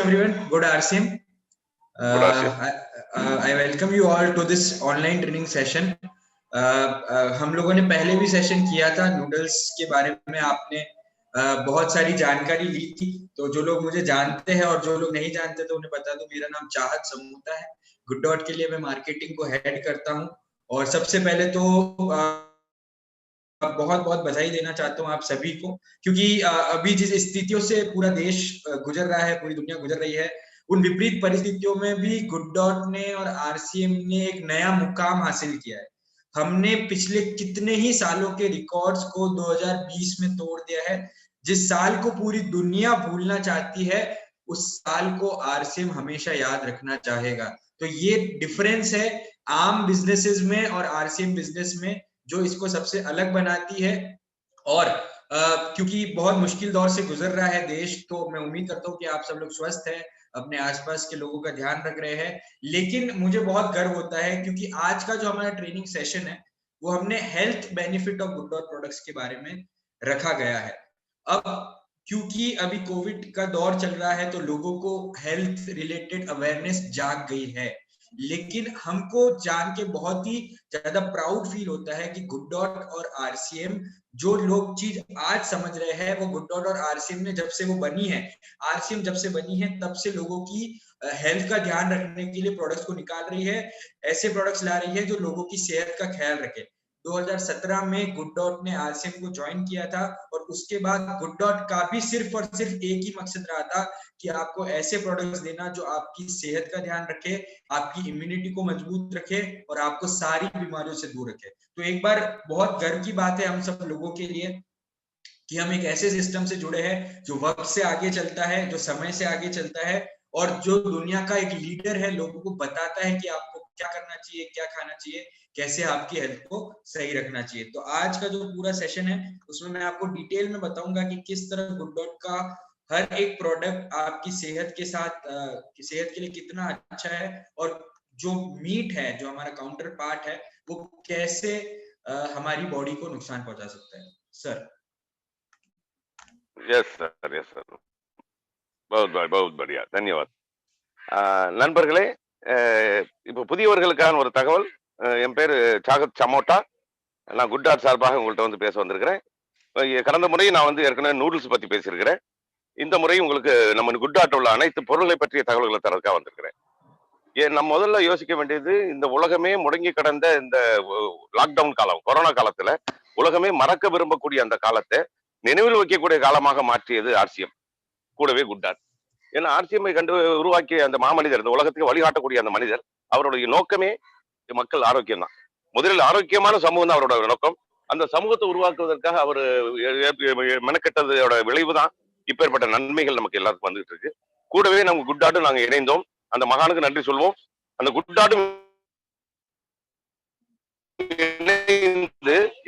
everyone. Good RCM. Good RCM. I welcome you all to this online training session. हम लोगों ने पहले भी सेशन किया था नूडल्स के बारे में. आपने बहुत सारी जानकारी ली थी. तो जो लोग मुझे जानते हैं और जो लोग नहीं जानते तो उन्हें बता दूं, मेरा नाम चाहत समूता है. गुड डॉट के लिए मैं मार्केटिंग को हेड करता हूं. और सबसे पहले तो बहुत बहुत बधाई देना चाहता हूं आप सभी को, क्योंकि अभी जिस स्थितियों से पूरा देश गुजर रहा है, पूरी दुनिया गुजर रही है, उन विपरीत परिस्थितियों में भी गुड डॉट ने और आरसीएम ने एक नया मुकाम हासिल किया है. हमने पिछले कितने ही सालों के रिकॉर्ड्स को 2020 में तोड़ दिया है. जिस साल को पूरी दुनिया भूलना चाहती है, उस साल को आरसीएम हमेशा याद रखना चाहेगा. तो ये डिफरेंस है आम बिजनेसेस में और आरसीएम बिजनेस में, जो इसको सबसे अलग बनाती है. और क्योंकि बहुत मुश्किल दौर से गुजर रहा है देश, तो मैं उम्मीद करता हूँ कि आप सब लोग स्वस्थ हैं, अपने आसपास के लोगों का ध्यान रख रहे हैं. लेकिन मुझे बहुत गर्व होता है क्योंकि आज का जो हमारा ट्रेनिंग सेशन है वो हमने health benefit of good dot products के बारे में रखा गया है. अब क्योंकि अभी कोविड का दौर चल रहा है तो लोगों को हेल्थ रिलेटेड अवेयरनेस जाग गई है. लेकिन हमको जान के बहुत ही ज्यादा प्राउड फील होता है कि गुड डॉट और आरसीएम, जो लोग चीज आज समझ रहे हैं, वो गुड डॉट और आरसीएम ने जब से वो बनी है, आरसीएम जब से बनी है तब से लोगों की हेल्थ का ध्यान रखने के लिए प्रोडक्ट्स को निकाल रही है. ऐसे प्रोडक्ट्स ला रही है जो लोगों की सेहत का ख्याल रखे. 2017 में गुड डॉट ने आरसीएम को ज्वाइन किया था और उसके बाद गुड डॉट का भी सिर्फ और सिर्फ एक ही मकसद रहा था कि आपको ऐसे प्रोडक्ट्स देना जो आपकी सेहत का ध्यान रखे, आपकी इम्यूनिटी को मजबूत रखे और आपको सारी बीमारियों से दूर रखे. तो एक बार बहुत गर्व की बात है हम सब लोगों के लिए कि हम एक ऐसे सिस्टम से जुड़े हैं जो वक्त से आगे चलता है, जो समय से आगे चलता है और जो दुनिया का एक लीडर है, लोगों को बताता है कि आपको क्या करना चाहिए, क्या खाना चाहिए, कैसे आपकी हेल्थ को सही रखना चाहिए. तो आज का जो पूरा सेशन है उसमें मैं आपको डिटेल में बताऊंगा कि किस तरह गुड डॉट का हर एक प्रोडक्ट आपकी सेहत के साथ सेहत के लिए कितना अच्छा है, और जो मीट है, जो हमारा काउंटर पार्ट है, वो कैसे हमारी बॉडी को नुकसान पहुंचा सकता है. Sir. Yes sir, yes sir, बहुत बढ़िया, धन्यवाद. நண்பர்களே, இப்போ புதியவர்களுக்கான ஒரு தகவல். என் பேர் சாகத் சமோட்டா. நான் குட் டாட் சார்பாக உங்கள்கிட்ட வந்து பேச வந்திருக்கிறேன். கடந்த முறை நான் வந்து ஏற்கனவே நூடுல்ஸ் பத்தி பேசியிருக்கிறேன். இந்த முறை உங்களுக்கு நம்ம குட் டாட் உள்ள அனைத்து பொருள்களை பற்றிய தகவல்களை தரதுக்காக வந்திருக்கிறேன். நம்ம முதல்ல யோசிக்க வேண்டியது, இந்த உலகமே முடங்கி கிடந்த இந்த லாக்டவுன் காலம், கொரோனா காலத்துல உலகமே மறக்க விரும்பக்கூடிய அந்த காலத்தை நினைவில் வைக்கக்கூடிய காலமாக மாற்றியது ஆர்சிஎம், கூடவே குட் டாட். ஏன்னா ஆர்சிஎம்ஐ கண்டு உருவாக்கிய அந்த மாமனிதர், இந்த உலகத்துக்கு வழிகாட்டக்கூடிய அந்த மனிதர், அவருடைய நோக்கமே மக்கள் ஆரோக்கியம் தான். முதலில் ஆரோக்கியமான சமூகம் தான் அவரோட நோக்கம். அந்த சமூகத்தை உருவாக்குவதற்காக அவர் மெனக்கெட்டதோட விளைவு தான் இப்பேற்பட்ட நன்மைகள் நமக்கு எல்லாருக்கும் வந்துட்டு இருக்கு. கூடவே நம்ம குட் டாட்டும் நாங்க இணைந்தோம். அந்த மகானுக்கு நன்றி சொல்வோம். அந்த குட் டாட்டும்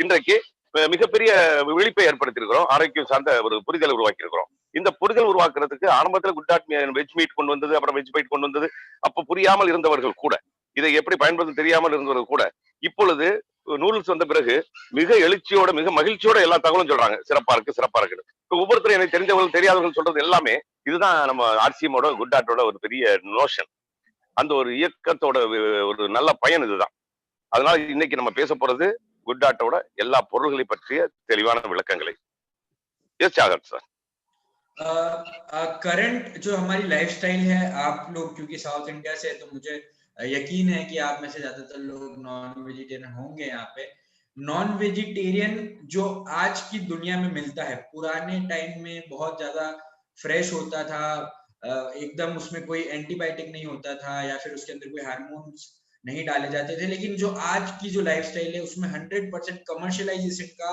இன்றைக்கு மிகப்பெரிய விழிப்பை ஏற்படுத்தியிருக்கிறோம். ஆரோக்கியம் சார்ந்த ஒரு புரிதலை உருவாக்கி இருக்கிறோம். இந்த புரிதல் உருவாக்குறதுக்கு ஆரம்பத்துல குட் டாட் வெஜ் மீட் கொண்டு வந்தது, அப்புறம் வெஜ் பைட் கொண்டு வந்தது. அப்ப புரியாமல் இருந்தவர்கள் கூட, இதை எப்படி பயன்படுத்த தெரியாமல் இருந்தவர்கள் கூட, இப்பொழுது நூடுல்ஸ் வந்த பிறகு மிக எழுச்சியோட, மிக மகிழ்ச்சியோட எல்லா தகவலும் சொல்றாங்க. சிறப்பா இருக்கு, சிறப்பா இருக்கு. இப்ப ஒவ்வொருத்தரும் எனக்கு தெரிஞ்சவர்கள் தெரியாதவர்கள் சொல்றது எல்லாமே இதுதான் நம்ம ஆர்சிஎமோட குட் டாட்டோட ஒரு பெரிய நோஷன். அந்த ஒரு இயக்கத்தோட ஒரு நல்ல பயன் இதுதான். அதனால இன்னைக்கு நம்ம பேச போறது गुड डाटोட எல்லா பொருள்களை பற்றிய தெளிவான விளக்கங்களை. Yes चागत sir. करंट जो हमारी लाइफस्टाइल है, आप लोग क्योंकि साउथ इंडिया से, तो मुझे यकीन है कि आप में से ज्यादातर लोग नॉन वेजिटेरियन होंगे. यहाँ पे नॉन वेजिटेरियन जो आज की दुनिया में मिलता है, पुराने टाइम में बहुत ज्यादा फ्रेश होता था, एकदम उसमें कोई एंटीबायोटिक नहीं होता था या फिर उसके अंदर कोई हार्मोन्स नहीं डाले जाते थे. लेकिन जो आज की जो लाइफस्टाइल है उसमें 100% कमर्शियलाइजेशन का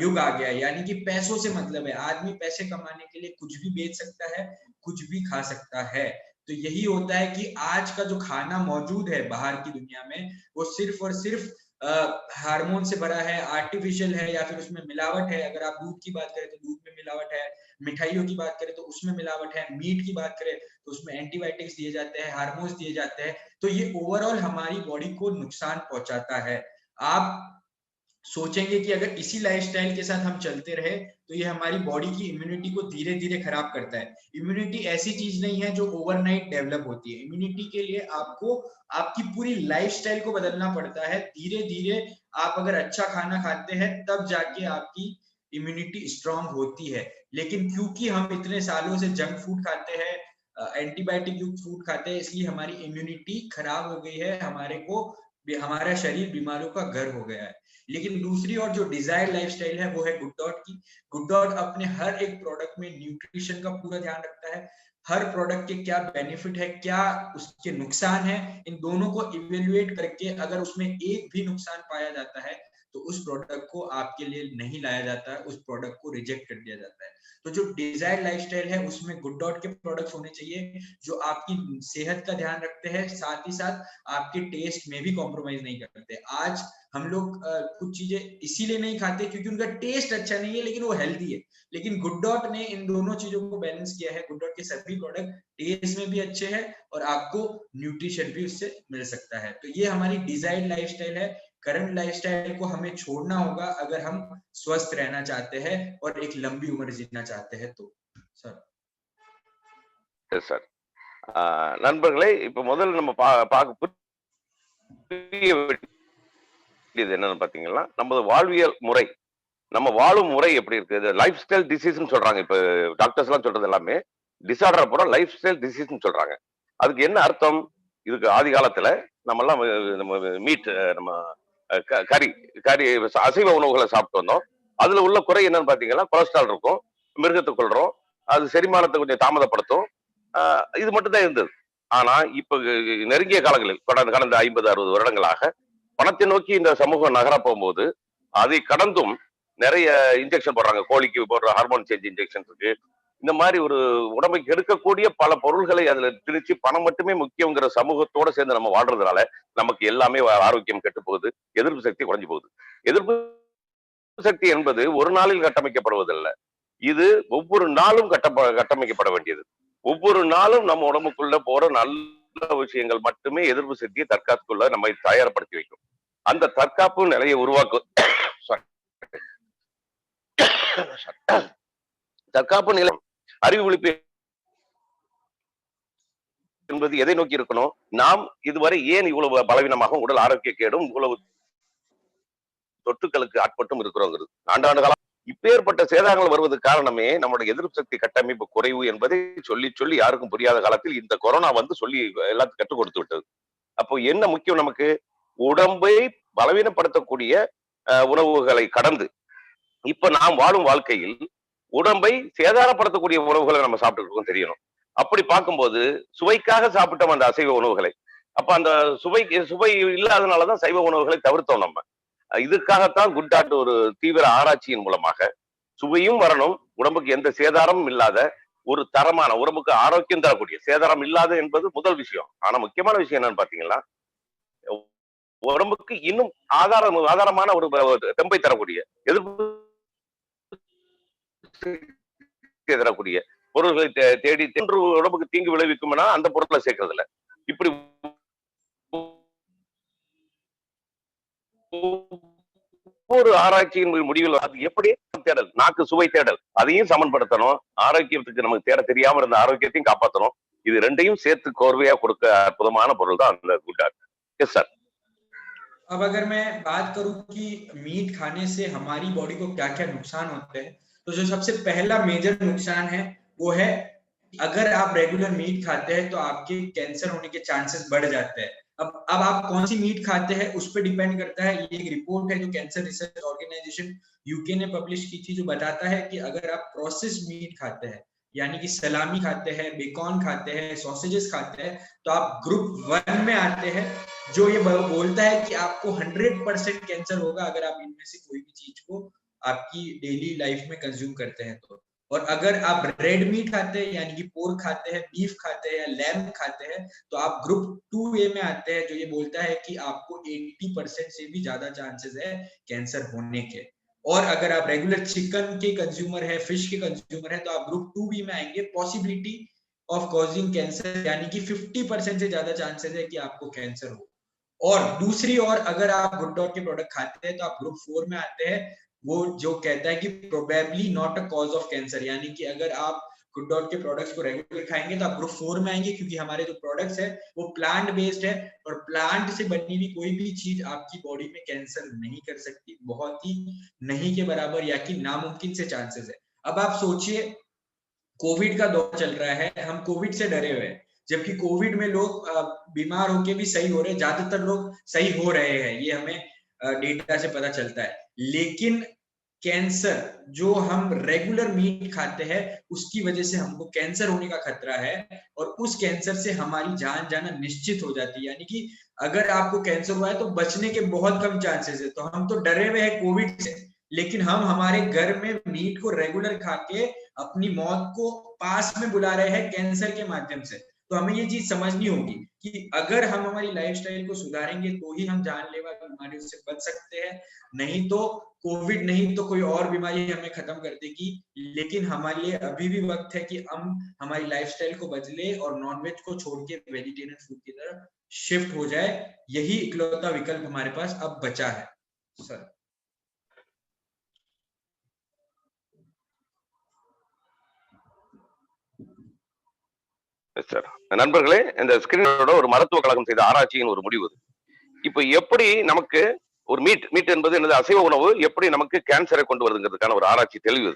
युग आ गया है. यानी कि पैसों से मतलब है. आदमी पैसे कमाने के लिए कुछ भी बेच सकता है, कुछ भी खा सकता है. तो यही होता है कि आज का जो खाना मौजूद है बाहर की दुनिया में, वो सिर्फ और सिर्फ हार्मोन से भरा है, आर्टिफिशियल है, या फिर उसमें मिलावट है. अगर आप दूध की बात करें तो दूध में मिलावट है, मिठाइयों की बात करें तो उसमें मिलावट है, मीट की बात करें तो उसमें एंटीबायोटिक्स दिए जाते हैं, हार्मोन्स दिए जाते हैं. तो ये ओवरऑल हमारी बॉडी को नुकसान पहुंचाता है. आप सोचेंगे कि अगर इसी लाइफस्टाइल के साथ हम चलते रहे तो ये हमारी बॉडी की इम्यूनिटी को धीरे धीरे खराब करता है। इम्यूनिटी ऐसी चीज नहीं है जो ओवरनाइट डेवलप होती है। इम्यूनिटी के लिए आपको आपकी पूरी लाइफस्टाइल को बदलना पड़ता है। धीरे धीरे आप अगर अच्छा खाना खाते हैं तब जाके आपकी इम्यूनिटी स्ट्रांग होती है। लेकिन क्योंकि हम इतने सालों से जंक फूड खाते हैं, एंटीबायोटिक युक्त फूड खाते हैं, इसलिए हमारी इम्यूनिटी खराब हो गई है। हमारा शरीर बीमारियों का घर हो गया है। लेकिन दूसरी ओर जो डिजायर्ड लाइफस्टाइल है वो है गुड डॉट की। गुड डॉट अपने हर एक प्रोडक्ट में न्यूट्रिशन का पूरा ध्यान रखता है। हर प्रोडक्ट के क्या बेनिफिट है, क्या उसके नुकसान है, इन दोनों को इवेल्युएट करके अगर उसमें एक भी नुकसान पाया जाता है तो उस प्रोडक्ट को आपके लिए नहीं लाया जाता है, उस प्रोडक्ट को रिजेक्ट कर दिया जाता है। तो जो डिजायर्ड लाइफस्टाइल है उसमें गुड डॉट के प्रोडक्ट्स होने चाहिए जो आपकी सेहत का ध्यान रखते हैं, साथ ही साथ आपके टेस्ट में भी कॉम्प्रोमाइज नहीं करते। आज हम लोग कुछ चीजें इसीलिए नहीं खाते क्योंकि उनका टेस्ट अच्छा नहीं है लेकिन वो हेल्दी है। लेकिन गुड डॉट ने इन दोनों चीजों को बैलेंस किया है। गुड डॉट के सभी प्रोडक्ट टेस्ट में भी अच्छे हैं और आपको न्यूट्रिशन भी उससे मिल सकता है। तो ये हमारी डिजायर्ड लाइफस्टाइल है। करंट लाइफस्टाइल को हमें छोड़ना होगा अगर हम स्वस्थ रहना चाहते हैं और एक लंबी उम्र जीना चाहते हैं तो सर। Yes sir. நண்பர்களே, இப்ப முதல்ல நம்ம புரிய வேண்டியது என்னன்னு பாத்தீங்கன்னா, நமது வாழ்வியல் முறை, நம்ம வாழும் முறை எப்படி இருக்கு? லைஃப் ஸ்டைல் டிசீஸ்ன்னு சொல்றாங்க. இப்ப டாக்டர்ஸ் எல்லாம் சொல்றது எல்லாமே டிசார்டர் பூரா லைஃப் ஸ்டைல் டிசீஸ்ன்னு சொல்றாங்க. அதுக்கு என்ன அர்த்தம்? இதுக்கு ஆதி காலத்துல நம்ம மீட், நம்ம கறி கறி அசைவ உணவுகளை சாப்பிட்டு வந்தோம். அதுல உள்ள குறை என்னன்னு பாத்தீங்கன்னா, கொலஸ்ட்ரால் இருக்கும், மிருகத்தை கொள்றோம், அது செரிமானத்தை கொஞ்சம் தாமதப்படுத்தும். இது மட்டும் தான் இருந்தது. ஆனா இப்ப நெருங்கிய காலங்களில் கடந்த 50-60 வருடங்களாக பணத்தை நோக்கி இந்த சமூகம் நகர போகும்போது அதை கடந்தும் நிறைய இன்ஜெக்ஷன் போடுறாங்க. கோழிக்கு போடுற ஹார்மோன் சேஞ்ச் இன்ஜெக்ஷன் இருக்கு. இந்த மாதிரி ஒரு உடம்பை கெடுக்கக்கூடிய பல பொருள்களை அதுல திணிச்சு பணம் மட்டுமே முக்கியங்கிற சமூகத்தோட சேர்ந்து நம்ம வாழ்றதுனால நமக்கு எல்லாமே ஆரோக்கியம் கெட்டு போகுது, எதிர்ப்பு சக்தி குறைஞ்சு போகுது. எதிர்ப்பு சக்தி என்பது ஒரு நாளில் கட்டமைக்கப்படுவதில்லை, இது ஒவ்வொரு நாளும் கட்டமைக்கப்பட வேண்டியது. ஒவ்வொரு நாளும் நம்ம உடம்புக்குள்ள போற நல்ல விஷயங்கள் மட்டுமே எதிர்ப்பு சக்தியை தற்காத்துக்குள்ள நம்மை தயார்படுத்தி வைக்கும். அந்த தற்காப்பு நிலையை உருவாக்கும். தற்காப்பு நிலை அறிவு விழிப்பு என்பது எதை நோக்கி இருக்கணும்? நாம் இதுவரை ஏன் இவ்வளவு பலவீனமாக உடல் ஆரோக்கிய கேடும் இவ்வளவு தொற்றுக்களுக்கு ஆட்பட்டும் இருக்கிறோங்கிறது. ஆண்டாண்டு காலம் இப்பேற்பட்ட சேதாரங்கள் வருவதற்கு காரணமே நம்முடைய எதிர்ப்பு சக்தி கட்டமைப்பு குறைவு என்பதை சொல்லி சொல்லி யாருக்கும் புரியாத காலத்தில் இந்த கொரோனா வந்து சொல்லி எல்லாத்துக்கும் கற்றுக் கொடுத்து விட்டது. அப்போ என்ன முக்கியம்? நமக்கு உடம்பை பலவீனப்படுத்தக்கூடிய உணவுகளை கடந்து இப்ப நாம் வாழும் வாழ்க்கையில் உடம்பை சேதாரப்படுத்தக்கூடிய உணவுகளை நம்ம சாப்பிட்டு இருக்கோம் தெரியணும். அப்படி பார்க்கும்போது சுவைக்காக சாப்பிட்டோம் அந்த அசைவ உணவுகளை. அப்ப அந்த சுவை இல்லாதனாலதான் சைவ உணவுகளை தவிர்த்தோம் நம்ம. இதுக்காகத்தான் குட் டாட் ஒரு தீவிர ஆராய்ச்சியின் மூலமாக சுவையும் வரணும், உடம்புக்கு எந்த சேதாரமும் இல்லாத ஒரு தரமான உடம்புக்கு ஆரோக்கியம் தரக்கூடிய, சேதாரம் இல்லாத என்பது முதல் விஷயம். ஆனா முக்கியமான விஷயம் என்னன்னு பாத்தீங்கன்னா, உடம்புக்கு இன்னும் ஆதாரமான ஒரு தெம்பை தரக்கூடிய, எதிர்ப்பு தரக்கூடிய பொருள்களை தேடி உடம்புக்கு தீங்கு விளைவிக்கும்னா அந்த பொருட்களை சேர்க்கறது இல்ல. இப்படி ஒவ்வொரு ஆராய்ச்சியின் முடிவில் அது எப்படி தேடல், நாக்கு சுவை தேடல், அதையும் சமன்படுத்தணும். ஆரோக்கியத்துக்கு நமக்கு தேட தெரியாம இருந்த ஆரோக்கியத்தையும் காப்பாற்றணும். இது ரெண்டையும் சேர்த்து கோர்வையா கொடுக்க அற்புதமான பொருள் தான் அந்த குட் டாட். Yes sir. अब अगर मैं बात करूं कि मीट खाने से हमारी बॉडी को क्या क्या नुकसान होते हैं, तो जो सबसे पहला मेजर नुकसान है वो है अगर आप रेगुलर मीट खाते हैं तो आपके कैंसर होने के चांसेस बढ़ जाते हैं। अब आप कौन सी मीट खाते हैं उस पर डिपेंड करता है। ये एक रिपोर्ट है जो कैंसर रिसर्च ऑर्गेनाइजेशन यूके ने पब्लिश की थी, जो बताता है कि अगर आप प्रोसेस्ड मीट खाते हैं, यानी कि सलामी खाते हैं, बेकॉन खाते हैं, सॉसेजेस खाते हैं, तो आप ग्रुप 1 में आते हैं, जो ये बोलता है कि आपको 100% कैंसर होगा अगर आप इनमें से कोई भी चीज को आपकी डेली लाइफ में कंज्यूम करते हैं तो। और अगर आप रेड मीट खाते हैं, यानी कि पोर्क खाते हैं, बीफ खाते हैं या लैम्ब खाते हैं, तो आप ग्रुप 2A में आते हैं, जो ये बोलता है कि आपको 80% से भी ज्यादा चांसेस है कैंसर होने के। और अगर आप रेगुलर चिकन के कंज्यूमर है, फिश के कंज्यूमर है, तो आप ग्रुप 2B में आएंगे, पॉसिबिलिटी ऑफ कॉजिंग कैंसर, यानी कि 50% से ज्यादा चांसेस है कि आपको कैंसर हो। और दूसरी ओर अगर आप गुड डॉट के प्रोडक्ट खाते हैं तो आप ग्रुप 4 में आते हैं, वो जो कहता है कि probably not a cause of cancer, यानी कि अगर आप गुड डॉट के प्रोडक्ट्स को रेगुलर खाएंगे तो आप ग्रुप 4 में आएंगे, क्योंकि हमारे जो प्रोडक्ट्स है वो प्लांट बेस्ड है और प्लांट से बनी हुई कोई भी चीज आपकी बॉडी में कैंसर नहीं कर सकती, बहुत ही नहीं के बराबर या कि नामुमकिन से चांसेस है। अब आप सोचिए, कोविड का दौर चल रहा है, हम कोविड से डरे हुए हैं, जबकि कोविड में लोग बीमार होके भी सही हो रहे हैं, ज्यादातर लोग सही हो रहे हैं, ये हमें डेटा से पता चलता है। लेकिन कैंसर, जो हम रेगुलर मीट खाते हैं उसकी वजह से हमको कैंसर होने का खतरा है, और उस कैंसर से हमारी जान जाना निश्चित हो जाती है। यानी कि अगर आपको कैंसर हुआ है तो बचने के बहुत कम चांसेस है। तो हम तो डरे हुए हैं कोविड से, लेकिन हम हमारे घर में मीट को रेगुलर खा के अपनी मौत को पास में बुला रहे हैं कैंसर के माध्यम से। तो हमें ये चीज समझनी होगी कि अगर हम हमारी लाइफस्टाइल को सुधारेंगे तो ही हम जानलेवा बीमारियों से बच सकते हैं, नहीं तो कोविड नहीं तो कोई और बीमारी हमें खत्म कर देगी। लेकिन हमारे लिए अभी भी वक्त है कि हम हमारी लाइफस्टाइल को बदले और नॉनवेज को छोड़ के वेजिटेरियन फूड की तरफ शिफ्ट हो जाए। यही इकलौता विकल्प हमारे पास अब बचा है सर। சார், நண்பர்களே, இந்த ஸ்கிரீனோட ஒரு மருத்துவ கழகம் செய்த ஆராய்ச்சியின் ஒரு முடிவு. இப்ப எப்படி நமக்கு ஒரு மீட் என்பது என்னது, அசைவ உணவு எப்படி நமக்கு கேன்சரை கொண்டு வருதுங்கிறதுக்கான ஒரு ஆராய்ச்சி தெளிவு.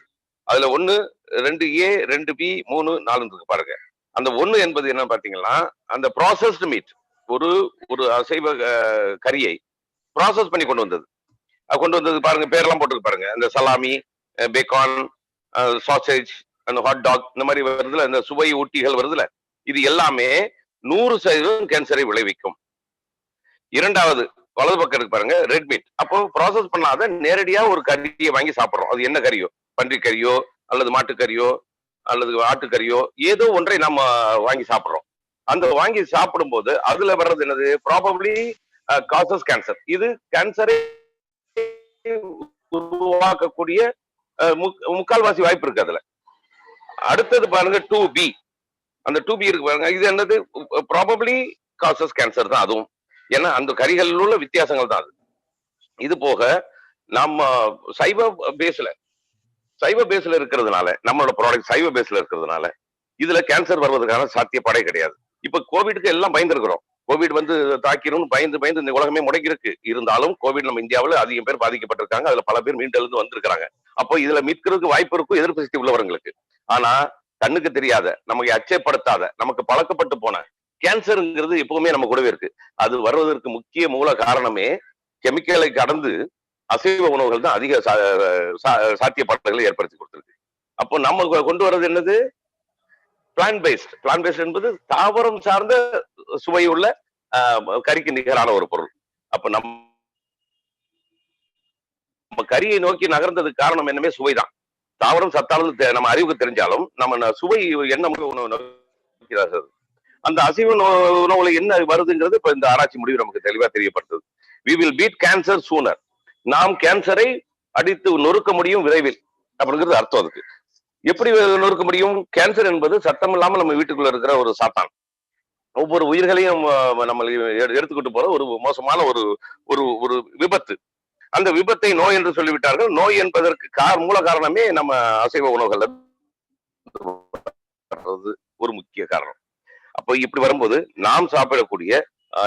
அதுல 1, 2A, 2B, 3, 4 இருக்கு பாருங்க. அந்த 1 என்பது என்ன பாத்தீங்கன்னா, அந்த ப்ராசஸ்டு மீட், ஒரு ஒரு அசைவ கறியை ப்ராசஸ் பண்ணி கொண்டு வந்தது பாருங்க, பேரெல்லாம் போட்டுருக்கு பாருங்க. இந்த சலாமி, பேகான், சாசேஜ், அந்த ஹாட் டாக், இந்த மாதிரி வருதுல, இந்த சுவை ஊட்டிகள் வருதுல, இது எல்லாமே 100% கேன்சரை விளைவிக்கும். இரண்டாவது வலது பக்கம் இருக்கு பாருங்க, ரெட் மீட். அப்போ ப்ராசஸ் பண்ணாத நேரடியா ஒரு கறியை வாங்கி சாப்பிடுறோம். அது என்ன கறியோ, பன்றிக்கறியோ அல்லது மாட்டுக்கறியோ அல்லது ஆட்டுக்கறியோ, ஏதோ ஒன்றை நம்ம வாங்கி சாப்பிடுறோம். அந்த வாங்கி சாப்பிடும் போது அதுல வர்றது என்னது, ப்ராபப்ளி காசஸ் கேன்சர். இது கேன்சரை உருவாக்கக்கூடிய முக்கால்வாசி வாய்ப்பு இருக்கு அதுல. அடுத்தது பாருங்க 2B. அந்த 2B இருக்கு பாருங்க, இது என்னது, ப்ராபப்ளி காசஸ் கேன்சர் தான் அதுவும். ஏன்னா அந்த கறிகளில் உள்ள வித்தியாசங்கள் தான் அது. இது போக நம்ம சைவ பேஸ்ல இருக்கிறதுனால, நம்மளோட ப்ராடக்ட் சைவ பேஸ்ல இருக்கிறதுனால இதுல கேன்சர் வருவதற்கான சாத்தியப்பாடே கிடையாது. இப்ப கோவிடுக்கு எல்லாம் பயந்துருக்கிறோம். கோவிட் வந்து தாக்கிரும் பயந்து இந்த உலகமே முடங்கி இருக்கு. இருந்தாலும் கோவிட் நம்ம இந்தியாவில் அதிகம் பேர் பாதிக்கப்பட்டிருக்காங்க. அதுல பல பேர் மீண்டெழுந்து வந்திருக்காங்க. அப்போ இதுல மீட்கிறதுக்கு வாய்ப்பு இருக்கும் எதிர்ப்பு சக்தி உள்ளவர்களுக்கு. ஆனா கண்ணுக்கு தெரியாத, நமக்கு அச்சப்படுத்தாத, நமக்கு பழக்கப்பட்டு போன கேன்சருங்கிறது எப்பவுமே நம்ம கூடவே இருக்கு. அது வருவதற்கு முக்கிய மூல காரணமே கெமிக்கலை கடந்து அசைவ உணவுகள் தான் அதிக சாத்தியப்பாடுகளை ஏற்படுத்தி கொடுத்திருக்கு. அப்போ நம்ம கொண்டு வர்றது என்னது, பிளான்ட் பேஸ்ட் என்பது தாவரம் சார்ந்த சுவை உள்ள கறிக்கு நிகரான ஒரு பொருள். அப்ப நம்ம கறியை நோக்கி நகர்ந்ததுக்கு காரணம் என்னமே சுவைதான். தாவரம் சத்தானது நம்ம அறிவுக்கு தெரிஞ்சாலும் நம்ம சுவை என்ன அந்த அசைவ உணவுல என்ன வருதுங்கிறது இப்ப இந்த ஆராய்ச்சி முடிவு நமக்கு தெளிவா தெரியப்படுத்துது. we will beat cancer sooner. நாம் கேன்சரை அடித்து நொறுக்க முடியும் விரைவில் அப்படிங்கிறது அர்த்தம். அதுக்கு எப்படி நொறுக்க முடியும்? கேன்சர் என்பது சத்தம் இல்லாம நம்ம வீட்டுக்குள்ள இருக்கிற ஒரு சாத்தான். ஒவ்வொரு உயிர்களையும் நம்ம எடுத்துக்கிட்டு போற ஒரு மோசமான ஒரு விபத்து. அந்த விபத்தை நோய் என்று சொல்லிவிட்டார்கள். நோய் என்பதற்கு மூல காரணமே நம்ம அசைவ உணவுகள் ஒரு முக்கிய காரணம். அப்போ இப்படி வரும்போது நாம் சாப்பிடக்கூடிய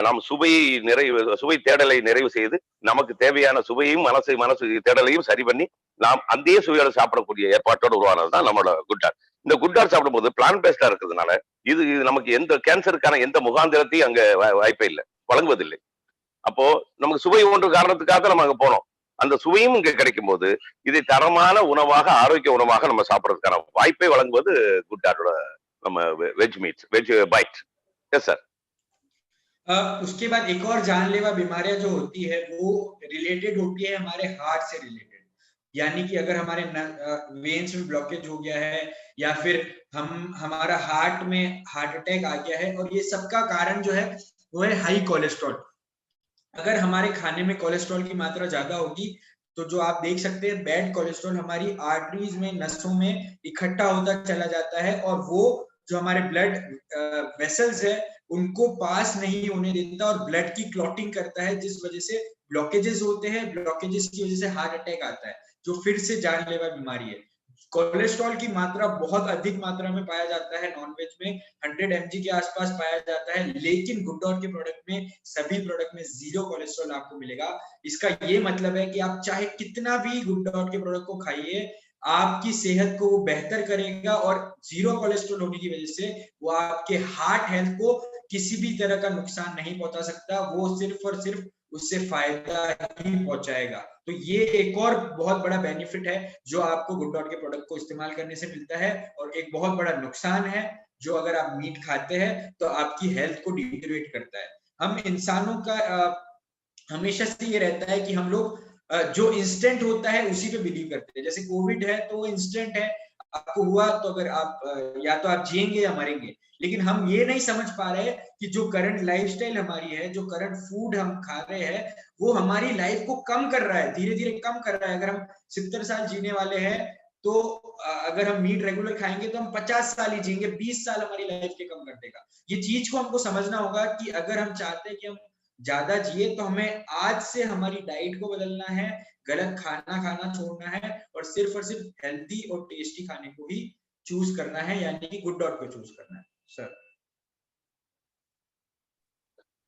நாம் சுவை தேடலை நிறைவு செய்து நமக்கு தேவையான சுவையும் மனசு தேடலையும் சரி பண்ணி நாம் அந்த சுவையோட சாப்பிடக்கூடிய ஏற்பாட்டோடு உருவானதுதான் நம்மளோட குட்டார். இந்த குட்டார் சாப்பிடும் போது பிளான் பேஸ்டா இருக்கிறதுனால இது நமக்கு எந்த கேன்சருக்கான எந்த முகாந்திரத்தையும் அங்க வாய்ப்பே இல்லை, வழங்குவதில்லை. அப்போ நமக்கு சுவை ஒன்று காரணத்துக்காக நம்ம அங்க போனோம். அந்த சுவையும் இங்க கிடைக்கும் போது இதை தரமான உணவாக, ஆரோக்கிய உணவாக நம்ம சாப்பிடறதுக்கான வாய்ப்பை வழங்குவது குட்டாரோட நம்ம வெஜ் பைட். Yes sir. उसके बाद एक और जानलेवा बीमारियां जो होती है वो रिलेटेड होती है हमारे हार्ट से रिलेटेड। यानी कि अगर हमारे वेन्स में ब्लॉकेज हो गया है या फिर हमारा हार्ट में हार्ट अटैक आ गया है, और ये सबका कारण जो है वो है हाई कोलेस्ट्रॉल। अगर हमारे खाने में कोलेस्ट्रॉल की मात्रा ज्यादा होगी तो जो आप देख सकते हैं बैड कोलेस्ट्रॉल हमारी आर्टरीज में, नसों में इकट्ठा होता चला जाता है, और वो जो हमारे ब्लड वेसल्स है उनको पास नहीं होने देता और ब्लड की क्लॉटिंग करता है, जिस वजह से ब्लॉकेजेस होते हैं। ब्लॉकेजेस की वजह से हार्ट अटैक आता है, जो फिर से जानलेवा बीमारी है। कोलेस्ट्रॉल की मात्रा बहुत अधिक मात्रा में पाया जाता है नॉनवेज में, 100 mg के आसपास पाया जाता है, लेकिन गुड डॉट के प्रोडक्ट में, सभी प्रोडक्ट में 0 कोलेस्ट्रॉल आपको मिलेगा। इसका ये मतलब है कि आप चाहे कितना भी गुड डॉट के प्रोडक्ट को खाइए, आपकी सेहत को वो बेहतर करेगा, और 0 कोलेस्ट्रॉल होने की वजह से वो आपके हार्ट हेल्थ को किसी भी तरह का नुकसान नहीं पहुंचा सकता, वो सिर्फ और सिर्फ उससे फायदा ही पहुंचाएगा। तो ये एक और बहुत बड़ा बेनिफिट है जो आपको गुड डॉट के प्रोडक्ट को इस्तेमाल करने से मिलता है, और एक बहुत बड़ा नुकसान है जो अगर आप मीट खाते हैं तो आपकी हेल्थ को डिटेरियोरेट करता है। हम इंसानों का हमेशा से ये रहता है कि हम लोग जो इंस्टेंट होता है उसी पे बिलीव करते हैं। जैसे कोविड है तो वो इंस्टेंट है, आपको हुआ तो अगर आप या तो आप जिएंगे या मरेंगे। लेकिन हम ये नहीं समझ पा रहे कि जो करंट लाइफस्टाइल हमारी है, जो करंट फूड हम खा रहे हैं, वो हमारी लाइफ को कम कर रहा है, धीरे धीरे कम कर रहा है। अगर हम 70 साल जीने वाले हैं तो अगर हम मीट रेगुलर खाएंगे तो हम 50 साल ही जिएंगे, 20 साल हमारी लाइफ के कम कर देगा। ये चीज को हमको समझना होगा कि अगर हम चाहते हैं कि हम ज्यादा जिए तो हमें आज से हमारी डाइट को बदलना है, गलत खाना खाना छोड़ना है, और सिर्फ हेल्दी और टेस्टी खाने को ही चूज करना है, यानी कि गुड डॉट को चूज करना है सर।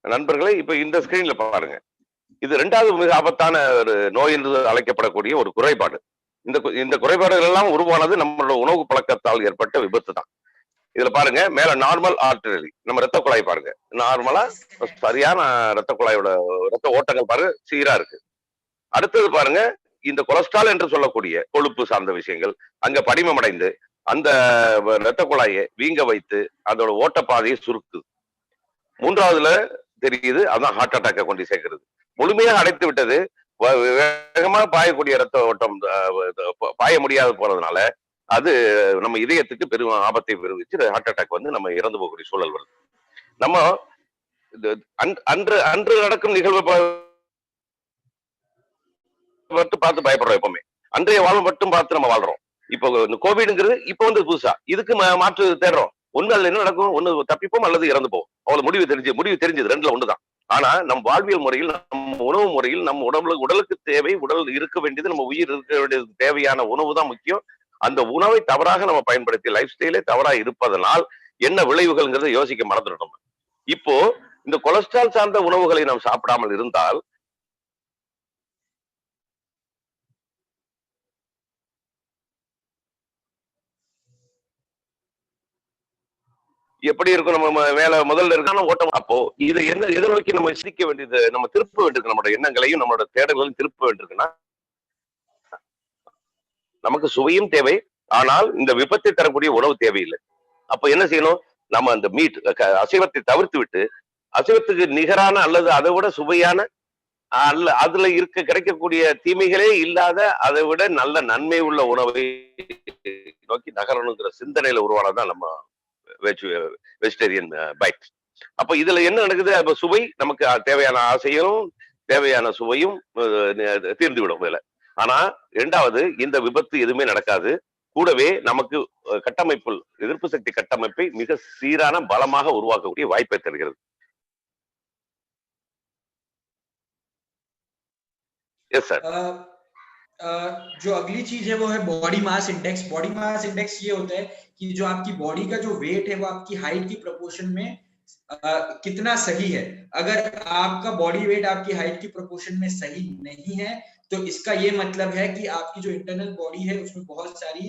நண்பர்களே, இப்ப இந்த ஸ்கிரீன்ல பாருங்க. இது 2வது மிக ஆபத்தான ஒரு நோய் என்று அழைக்கப்படக்கூடிய ஒரு குறைபாடு. இந்த குறைபாடுகள் எல்லாம் உருவானது நம்மளோட உணவு பழக்கத்தால் ஏற்பட்ட விபத்து தான். இதுல பாருங்க, மேல நார்மல் ஆர்டரி, நம்ம ரத்த குழாய் பாருங்க, நார்மலா சரியான ரத்த குழாயோட ரத்த ஓட்டங்கள் பாருங்க சீரா இருக்கு. அடுத்தது பாருங்க, இந்த கொலஸ்ட்ரால் என்று சொல்லக்கூடிய கொழுப்பு சார்ந்த விஷயங்கள் அங்க படிமம் அடைந்து அந்த ரத்த குழாயை வீங்க வைத்து அதோட ஓட்டப்பாதையை சுருக்குது. 3வதுல தெரியுது, அதான் ஹார்ட் அட்டாக்கை கொண்டு சேர்க்கிறது. முழுமையாக அடைத்து விட்டது, வேகமாக பாயக்கூடிய ரத்த ஓட்டம் பாய முடியாது போறதுனால அது நம்ம இதயத்துக்கு பெரும் ஆபத்தை பெருவிச்சு ஹார்ட் அட்டாக் வந்து நம்ம இறந்து போகக்கூடிய சூழல் வருது. நம்ம அன்று அன்று நடக்கும் நிகழ்வை பார்த்து பயப்படுறோம். எப்பவுமே அன்றைய வாழ்வு மட்டும் பார்த்து நம்ம வாழ்றோம். இப்போ கோவிட்ங்கிறது இப்போ வந்து புதுசா இதுக்கு மாற்று தேடுறோம். ஒண்ணு அதுல என்ன நடக்கும், ஒண்ணு தப்பிப்போம் அல்லது இறந்து போவோம். அவ்வளவு முடிவு தெரிஞ்சது, 2ல ஒண்ணுதான். ஆனா நம் வாழ்வியல் முறையில், நம்ம உணவு முறையில், நம்ம உடலுக்கு தேவை, உடல் இருக்க வேண்டியது, நம்ம உயிர் இருக்க வேண்டியது, தேவையான உணவு தான் முக்கியம். அந்த உணவை தவறாக நம்ம பயன்படுத்தி லைஃப் ஸ்டைலே தவறா இருப்பதனால் என்ன விளைவுகள்ங்கிறத யோசிக்க மறந்துட்டோம். இப்போ இந்த கொலஸ்ட்ரால் சார்ந்த உணவுகளை நாம் சாப்பிடாமல் இருந்தால் எப்படி இருக்கும், நம்ம மேல முதல்ல இருக்கான ஓட்டம். அப்போ இதை எதை நோக்கி நம்ம சிரிக்க வேண்டியது, நம்ம திருப்ப வேண்டியிருக்கு, நம்மளோட எண்ணங்களையும் நம்மளோட தேடல்களையும் திருப்ப வேண்டியிருக்குன்னா, நமக்கு சுவையும் தேவை, ஆனால் இந்த விபத்தை தரக்கூடிய உணவு தேவையில்லை. அப்ப என்ன செய்யணும், நம்ம அந்த மீட் அசைவத்தை தவிர்த்து விட்டு அசைவத்துக்கு நிகரான அல்லது அதை விட சுவையான அல்ல அதுல கிடைக்கக்கூடிய தீமைகளே இல்லாத அதை விட நல்ல நன்மை உள்ள உணவை நோக்கி நகரணுங்கிற சிந்தனையில உருவானதான் நம்ம வெஜிடேரியன் பைட். அப்ப இதுல என்ன நடக்குது, அப்ப சுவை நமக்கு தேவையான ஆசையும் தேவையான சுவையும் தீர்ந்துவிடும் இதுல. ஆனா 2வது, இந்த விபத்து எதுவுமே நடக்காது. கூடவே நமக்கு கட்டமைப்பு, எதிர்ப்பு சக்தி கட்டமைப்பை மிக சீரான பலமாக உருவாக்கக்கூடிய வாய்ப்பை தருகிறது. Yes sir. जो अगली चीज है वो है body mass index. Body mass index ये होता है कि जो आपकी बॉडी का जो वेट है वो आपकी हाइट की प्रोपोर्शन में कितना सही है। अगर आपका बॉडी वेट आपकी हाइट की प्रोपोर्शन में सही नहीं है तो इसका ये मतलब है कि आपकी जो इंटरनल बॉडी है उसमें बहुत सारी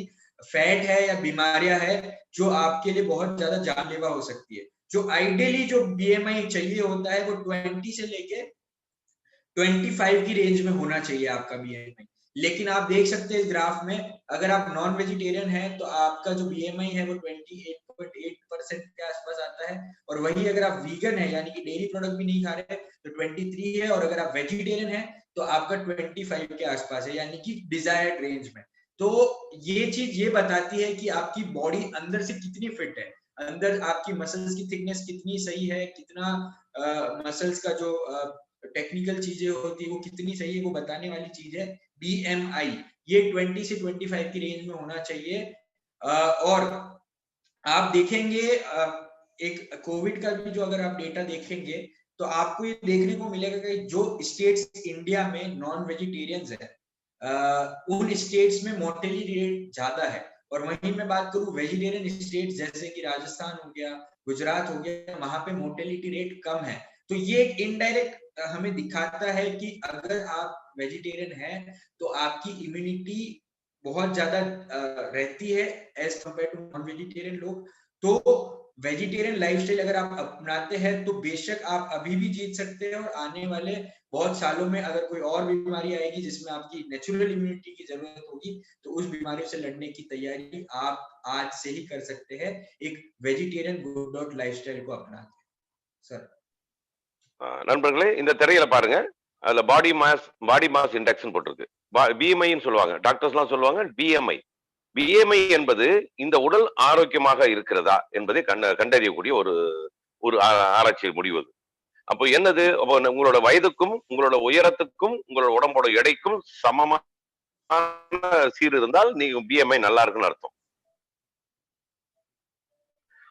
फैट है या बीमारियां है जो आपके लिए बहुत ज्यादा जानलेवा हो सकती है। जो आइडियली जो बीएमआई चाहिए होता है वो 20 से लेके 25 की रेंज में होना चाहिए आपका बीएमआई। लेकिन आप देख सकते हैं इस ग्राफ में, अगर आप नॉन वेजिटेरियन हैं तो आपका जो बीएमआई है वो 28.8% के आसपास आता है, और वही अगर आप वीगन है यानी कि डेयरी प्रोडक्ट भी नहीं खा रहे तो 23 है, और अगर आप वेजिटेरियन है तो आपका 25 के आसपास है, यानी कि डिजायर्ड रेंज में। तो ये चीज ये बताती है कि आपकी बॉडी अंदर से कितनी फिट है, अंदर आपकी मसल्स की थिकनेस कितनी सही है, कितना मसल्स का जो टेक्निकल चीजें होती है वो कितनी सही है, वो बताने वाली चीज है बीएमआई। ये 20 से 25 की रेंज में होना चाहिए। और आप देखेंगे एक कोविड का भी जो अगर आप डेटा देखेंगे तो आपको ये देखने को मिलेगा कि जो स्टेट्स इंडिया में नॉन वेजिटेरियंस है उन स्टेट्स में मोर्टेलिटी रेट ज्यादा है, और वहीं मैं बात करूं वेजिटेरियन स्टेट्स जैसे कि राजस्थान हो गया, गुजरात हो गया, वहां पे मोर्टेलिटी रेट कम है। तो ये एक इनडायरेक्ट हमें दिखाता है कि अगर आप वेजिटेरियन हैं तो आपकी इम्यूनिटी बहुत ज्यादा रहती है as compare to non vegetarian लोग। तो वेजिटेरियन लाइफस्टाइल अगर आप अपनाते हैं तो बेशक आप अभी भी जीत सकते हैं, और आने वाले बहुत सालों में अगर कोई और बीमारी आएगी जिसमें आपकी नेचुरल इम्यूनिटी की जरूरत होगी तो उस बीमारी से लड़ने की तैयारी आप आज से ही कर सकते हैं एक वेजिटेरियन गुड आउट लाइफस्टाइल को अपना के। सर நண்பர்களே, இந்த திரையில பாருங்க. அதுல பாடி மாஸ் இண்டெக்ஸ் போட்டிருக்கு. பிஎம்ஐன்னு சொல்லுவாங்க. டாக்டர்ஸ்லாம் சொல்லுவாங்க பிஎம்ஐ. பிஎம்ஐ என்பது இந்த உடல் ஆரோக்கியமாக இருக்கிறதா என்பதை கண்டறியக்கூடிய ஒரு ஒரு ஆராய்ச்சி முடிவு. அப்போ என்னது? அப்போ உங்களோட வயதுக்கும் உங்களோட உயரத்துக்கும் உங்களோட உடம்போட எடைக்கும் சமமான சீர் இருந்தால் நீங்க பிஎம்ஐ நல்லா இருக்குன்னு அர்த்தம்.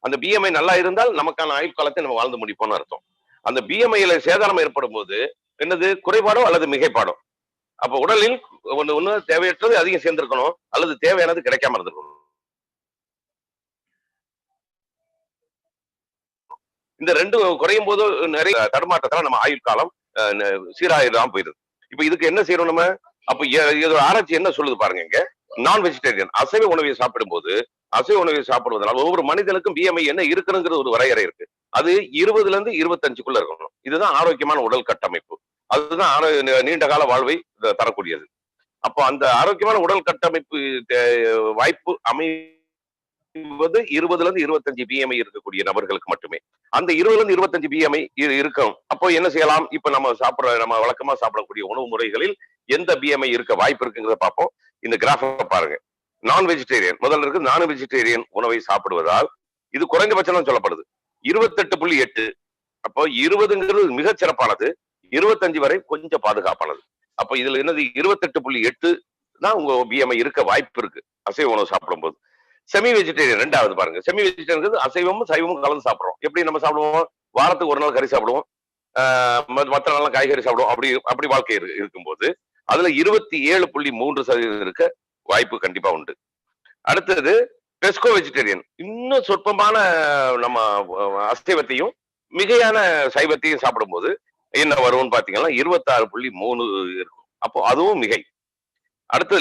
அந்த பிஎம்ஐ நல்லா இருந்தால் நமக்கான ஆயுள் காலத்தை நம்ம வாழ்ந்து முடிப்போம்னு அர்த்தம். அந்த பிஎம்ஐல சேதாரம் ஏற்படும் போது என்னது? குறைபாடோ அல்லது மிகைப்பாடோ. அப்ப உடலில் ஒண்ணு தேவையற்றது அதிகம் சேர்ந்திருக்கணும், அல்லது தேவையானது கிடைக்காம இருந்திருக்கணும். இந்த ரெண்டு குறையும் போது நிறைய தடுமாற்றத்தால நம்ம ஆயுள் காலம் சீராயிரம் போயிருது. இப்ப இதுக்கு என்ன செய்யணும் நம்ம? அப்ப இதோட ஆராய்ச்சி என்ன சொல்லுது பாருங்க. இங்க நான் வெஜிடேரியன் அசைவ உணவை சாப்பிடும் போது, அசைவ உணவை சாப்பிடுவதனால் ஒவ்வொரு மனிதனுக்கும் பிஎம்ஐ என்ன இருக்குங்கிறது ஒரு வரையறை இருக்கு. அது 20ல இருந்து 25க்குள்ள இருக்கணும். இதுதான் ஆரோக்கியமான உடல் கட்டமைப்பு. அதுதான் நீண்ட கால வாழ்வை தரக்கூடியது. அப்போ அந்த ஆரோக்கியமான உடல் கட்டமைப்பு வாய்ப்பு அமைவது 20ல இருந்து 25 பிஎம்ஐ இருக்கக்கூடிய நபர்களுக்கு மட்டுமே. அந்த 20ல இருந்து 25 பிஎம்ஐ இருக்கும். அப்போ என்ன செய்யலாம்? இப்ப நம்ம வழக்கமா சாப்பிடக்கூடிய உணவு முறைகளில் எந்த பிஎம்ஐ இருக்க வாய்ப்பு இருக்குங்கிறத பார்ப்போம். இந்த கிராஃப பாருங்க. நான் வெஜிடேரியன் முதல்ல இருக்கு. நான் வெஜிடேரியன் உணவை சாப்பிடுவதால் இது குறைந்தபட்சம் சொல்லப்படுது 28.8. அப்போ 20ங்கிறது மிகச் சிறப்பானது, 25 வரை கொஞ்சம் பாதுகாப்பானது. அப்ப இதுல என்னது? 28.8 தான் உங்க பிஎம்ஐ இருக்க வாய்ப்பு இருக்கு அசைவ உணவு சாப்பிடும் போது. செமி வெஜிடேரியன் ரெண்டாவது பாருங்க. செமி வெஜிடேரியன் அசைவமும் சைவமும் கலந்து சாப்பிடுறோம். எப்படி நம்ம சாப்பிடுவோம்? வாரத்துக்கு ஒரு நாள் கறி சாப்பிடுவோம், மற்ற நாள் காய்கறி சாப்பிடுவோம். அப்படி வாழ்க்கை இருக்கும்போது அதுல 27.3% இருக்க வாய்ப்பு கண்டிப்பா உண்டு. அடுத்தது பெஸ்கோ வெஜிடேரியன். இன்னும் சொற்பமான நம்ம அசைவத்தையும் மிகையான சைவத்தையும் சாப்பிடும் போது என்ன வரும்னு பாத்தீங்கன்னா 26.3 இருக்கும். அப்போ அதுவும் மிகை. அடுத்து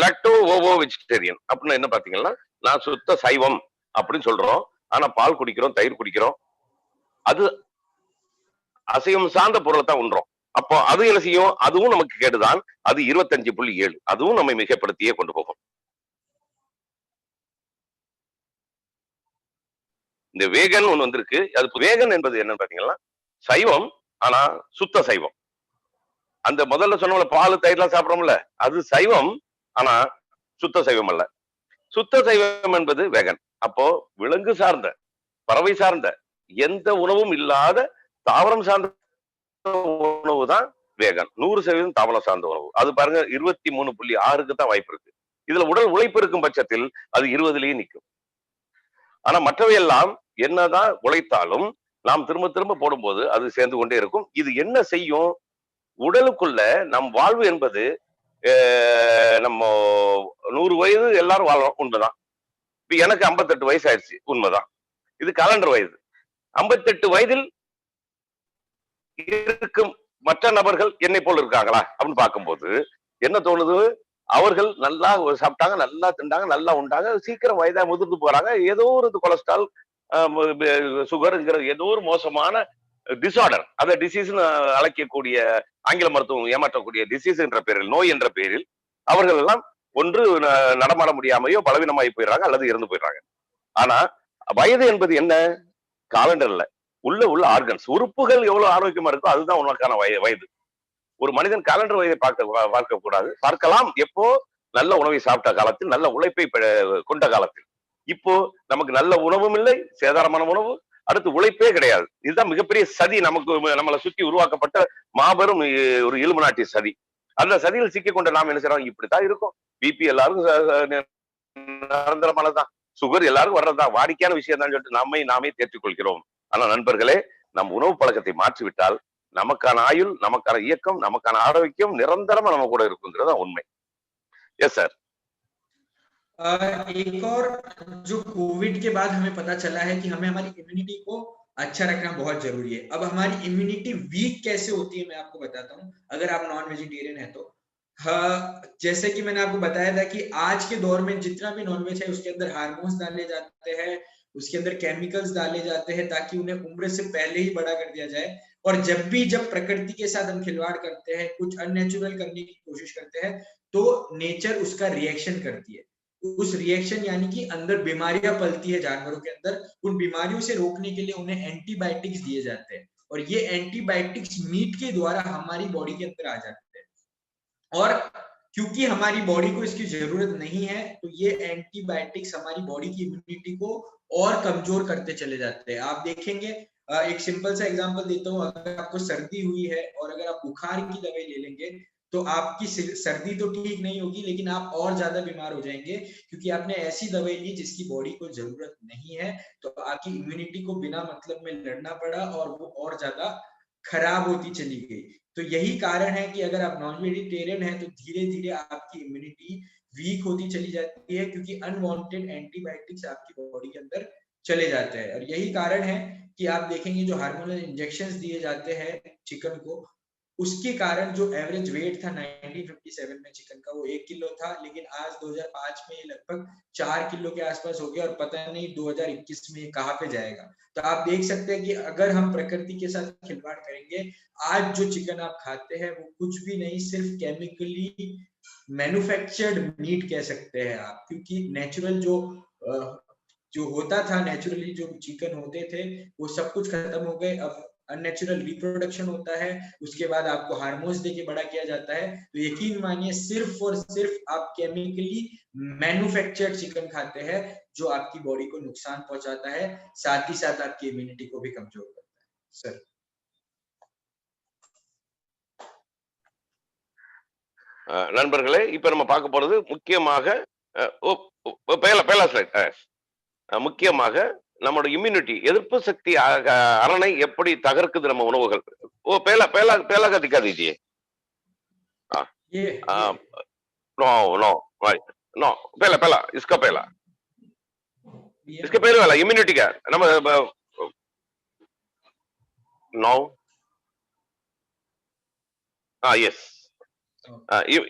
லாக்டோ ஓவோ வெஜிடேரியன் அப்படின்னு என்ன பாத்தீங்கன்னா, நான் சுத்த சைவம் அப்படின்னு சொல்றோம், ஆனா பால் குடிக்கிறோம், தயிர் குடிக்கிறோம், அது அசைவம் சார்ந்த பொருளை தான் உண்றோம். அப்போ அது என்ன செய்யும்? அதுவும் நமக்கு கேடுதான். அது 25.7. அதுவும் நம்மை மிகைப்படுத்தியே கொண்டு போகும். இந்த வேகன் ஒண்ணு வந்திருக்கு. அது வேகன் என்பது என்னன்னு பாத்தீங்கன்னா சைவம், ஆனா சுத்த சைவம். அந்த முதல்ல சொன்ன பால் தயிர்லாம் சாப்பிடுறோம்ல, அது சைவம், ஆனா சுத்த சைவம் அல்ல. சுத்த சைவம் என்பது வேகன். அப்போ விலங்கு சார்ந்த, பறவை சார்ந்த, எந்த உணவும் இல்லாத தாவரம் சார்ந்த உணவு தான் வேகன். 100% தாவரம் சார்ந்த உணவு. அது பாருங்க 23.6க்கு தான் வாய்ப்பு இருக்கு. இதுல உடல் உழைப்பு இருக்கும் பட்சத்தில் அது 20லயே நிற்கும். ஆனா மற்றவையெல்லாம் என்னதான் உழைத்தாலும் நாம் திரும்ப திரும்ப போடும்போது அது சேர்ந்து கொண்டே இருக்கும். இது என்ன செய்யும்? உடலுக்குள்ள நம் வாழ்வு என்பது நம்ம 100 வயது எல்லாரும் வாழறோம், உண்மைதான். இப்ப எனக்கு 58 வயசு ஆயிடுச்சு, உண்மைதான். இது காலண்டர் வயது. 58 வயதில் இருக்கும் மற்ற நபர்கள் என்னை போல இருக்காங்களா அப்படின்னு பார்க்கும்போது என்ன தோணுது? அவர்கள் நல்லா சாப்பிட்டாங்க, நல்லா திண்டாங்க, நல்லா உண்டாங்க, சீக்கிரம் வயதா முதிர்ந்து போறாங்க. ஏதோ ஒரு கொலஸ்ட்ரால், சுகர்ங்கிற ஏதோ ஒரு மோசமான டிசார்டர், அதை டிசீஸ்னு அழைக்கக்கூடிய ஆங்கில மருத்துவம் ஏமாற்றக்கூடிய டிசீஸ் என்ற பேரில், நோய் என்ற பேரில் அவர்கள் எல்லாம் ஒன்று நடமாட முடியாமையோ பலவீனமாகி போயிடுறாங்க, அல்லது இறந்து போயிடுறாங்க. ஆனா வயது என்பது என்ன? காலண்டர்ல உள்ள ஆர்கன்ஸ், உறுப்புகள் எவ்வளவு ஆரோக்கியமா இருக்கோ அதுதான் உனக்கான வயது. ஒரு மனிதன் காலண்டர் வயதை பார்க்க கூடாது. பார்க்கலாம் எப்போ? நல்ல உணவை சாப்பிட்ட காலத்தில், நல்ல உழைப்பை கொண்ட காலத்தில். இப்போ நமக்கு நல்ல உணவும் இல்லை, சேதாரமான உணவு, அடுத்து உழைப்பே கிடையாது. இதுதான் மிகப்பெரிய சதி. நம்மளை சுற்றி உருவாக்கப்பட்ட மாபெரும் ஒரு இலுமினாட்டி சதி. அந்த சதியில் சிக்கிக் கொண்ட நாம் என்ன செய்யறோம்? இப்படித்தான் இருக்கும். பிபி எல்லாருக்கும் நிரந்தரமானதான், சுகர் எல்லாரும் வர்றதுதான், வாடிக்கையான விஷயம் தான் சொல்லிட்டு நம்மை நாமே தேற்றிக் கொள்கிறோம். ஆனா நண்பர்களே, நம் உணவு பழக்கத்தை மாற்றிவிட்டால் நமக்கான ஆயுள், நமக்கான இயக்கம், நமக்கான ஆரோக்கியம் நிரந்தரமா நம்ம கூட இருக்குங்கிறது உண்மை. Yes sir. एक और जो कोविड के बाद हमें पता चला है कि हमें हमारी इम्यूनिटी को अच्छा रखना बहुत जरूरी है। अब हमारी इम्यूनिटी वीक कैसे होती है मैं आपको बताता हूँ, अगर आप नॉन वेजिटेरियन है तो। जैसे कि मैंने आपको बताया था कि आज के दौर में जितना भी नॉनवेज है उसके अंदर हार्मोन्स डाले जाते हैं, उसके अंदर केमिकल्स डाले जाते हैं ताकि उन्हें उम्र से पहले ही बड़ा कर दिया जाए। और जब प्रकृति के साथ हम खिलवाड़ करते हैं, कुछ अननेचुरल करने की कोशिश करते हैं, तो नेचर उसका रिएक्शन करती है। उस रिएक्शन यानी कि अंदर बीमारियां पलती है जानवरों के अंदर, उन बीमारियों से रोकने के लिए उन्हें एंटीबायोटिक्स दिए जाते हैं, और ये एंटीबायोटिक्स मीट के द्वारा हमारी बॉडी के अंदर आ जाते हैं। और क्योंकि हमारी बॉडी को इसकी जरूरत नहीं है, तो ये एंटीबायोटिक्स हमारी बॉडी की इम्यूनिटी को और कमजोर करते चले जाते हैं। आप देखेंगे, एक सिंपल सा एग्जांपल देता हूँ, अगर आपको सर्दी हुई है और अगर आप बुखार की दवाई ले लेंगे तो आपकी सर्दी तो ठीक नहीं होगी, लेकिन आप और ज्यादा बीमार हो जाएंगे, क्योंकि आपने ऐसी दवाई ली जिसकी बॉडी को जरूरत नहीं है, तो आपकी इम्यूनिटी को बिना मतलब में लड़ना पड़ा और वो और ज्यादा खराब होती चली गई। तो यही कारण है कि अगर आप नॉन वेजिटेरियन हैं तो धीरे धीरे आपकी इम्यूनिटी वीक होती चली जाती है, क्योंकि अनवांटेड एंटीबायोटिक्स आपकी बॉडी के अंदर चले जाते हैं। और यही कारण है कि आप देखेंगे जो हार्मोनल इंजेक्शंस दिए जाते हैं चिकन को, उसके कारण जो एवरेज वेट था 1957 में चिकन का, वो 1 किलो था, लेकिन आज 2005 में ये लगभग 4 किलो के आसपास हो गया, और पता नहीं 2021 में ये कहाँ पे जाएगा। तो आप देख सकते हैं कि अगर हम प्रकृति के साथ खिलवाड़ करेंगे, आज जो चिकन आप खाते हैं वो कुछ भी नहीं, सिर्फ केमिकली मैन्युफैक्चर्ड मीट कह सकते हैं आप, क्योंकि नेचुरल जो होता था, नेचुरली जो चिकन होते थे, वो सब कुछ खत्म हो गए। अब अननेचुरल रिप्रोडक्शन होता है, उसके बाद आपको हार्मोन्स देके बड़ा किया जाता है। तो यकीन मानिए सिर्फ और सिर्फ आप केमिकली मैन्युफैक्चर्ड चिकन खाते हैं, जो आपकी बॉडी को नुकसान पहुंचाता है, साथ ही साथ आपकी इम्यूनिटी को भी कमजोर करता है। सर நண்பர்களே, இப்ப நம்ம பார்க்க போறது முக்கியமாக முக்கியமாக நம்மளோட இம்யூனிட்டி, எதிர்ப்பு சக்தி அரணை எப்படி தகர்க்குது நம்ம உணவுகள். ஓ பேலா பேலா பேலா का दिखा दीजिए। नो नो नो पहला पहला इसका पहला इसके पहले वाला इम्यूनिटी का நம்ம नो எஸ்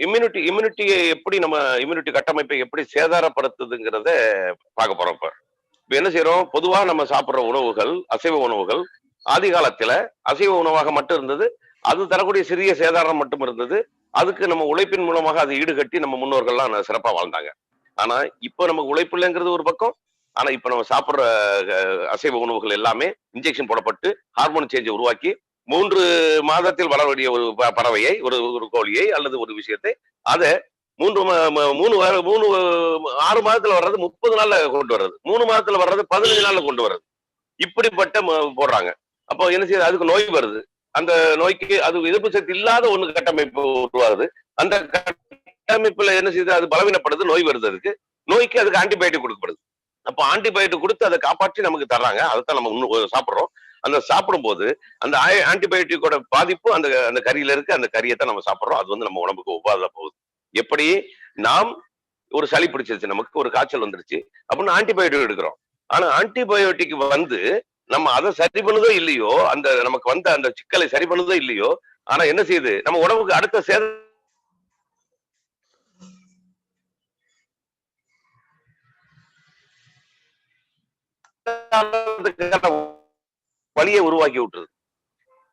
இம்யூனிட்டியை எப்படி நம்ம இம்யூனிட்டி கட்டமைப்பை எப்படி சேதாரப்படுத்துதுங்கிறத பார்க்க போறோம். இப்ப என்ன செய்யறோம், பொதுவா நம்ம சாப்பிடுற உணவுகள், அசைவ உணவுகள் ஆதி காலத்துல அசைவ உணவாக மட்டும் இருந்தது, அது தரக்கூடிய சிறிய சேதாரம் மட்டும் இருந்தது. அதுக்கு நம்ம உழைப்பின் மூலமாக அதை ஈடுகட்டி நம்ம முன்னோர்கள்லாம் சிறப்பா வாழ்ந்தாங்க. ஆனா இப்ப நமக்கு உழைப்பு இல்லைங்கிறது ஒரு பக்கம், ஆனா இப்ப நம்ம சாப்பிடுற அசைவ உணவுகள் எல்லாமே இன்ஜெக்ஷன் போடப்பட்டு ஹார்மோன் சேஞ்சை உருவாக்கி 3 மாதத்தில் வளர வேண்டிய ஒரு பறவையை, ஒரு கோழியை அல்லது ஒரு விஷயத்தை, அதை 6 மாதத்துல வர்றது 30 நாள்ல கொண்டு வர்றது, 3 மாதத்துல வர்றது 15 நாள்ல கொண்டு வர்றது, இப்படிப்பட்ட போடுறாங்க. அப்போ என்ன செய்யுது, அதுக்கு நோய் வருது. அந்த நோய்க்கு அது எதிர்ப்பு சக்தி இல்லாத ஒண்ணு கட்டமைப்பு உருவாகுது. அந்த கட்டமைப்புல என்ன செய்யுது, அது பலவீனப்படுது, நோய் வருது. நோய்க்கு அதுக்கு ஆன்டிபயோட்டிக் கொடுக்கப்படுது. அப்போ ஆன்டிபயோட்டிக் கொடுத்து அதை காப்பாற்றி நமக்கு தர்றாங்க. அதைத்தான் நம்ம சாப்பிடுறோம். அந்த சாப்பிடும் போது அந்த ஆன்டிபயோட்டிக்கோட பாதிப்பு அந்த கறியில இருக்கு, அந்த கறியத்தான் நம்ம சாப்பிடுறோம். அது நம்ம உடம்புக்கு உபாதை போகுது. எப்படி நாம் ஒரு சளி பிடிச்சிருச்சு, நமக்கு ஒரு காய்ச்சல் வந்துருச்சு அப்படின்னு ஆன்டிபயோட்டிக் எடுக்கிறோம். ஆனா ஆன்டிபயோட்டிக் நம்ம அதை சரி பண்ணுதோ இல்லையோ, அந்த நமக்கு வந்த அந்த சிக்கலை சரி பண்ணுதோ இல்லையோ, ஆனா என்ன செய்யுது, நம்ம உடம்புக்கு அடுத்த வழியை உருவாக்கி விட்டுருது,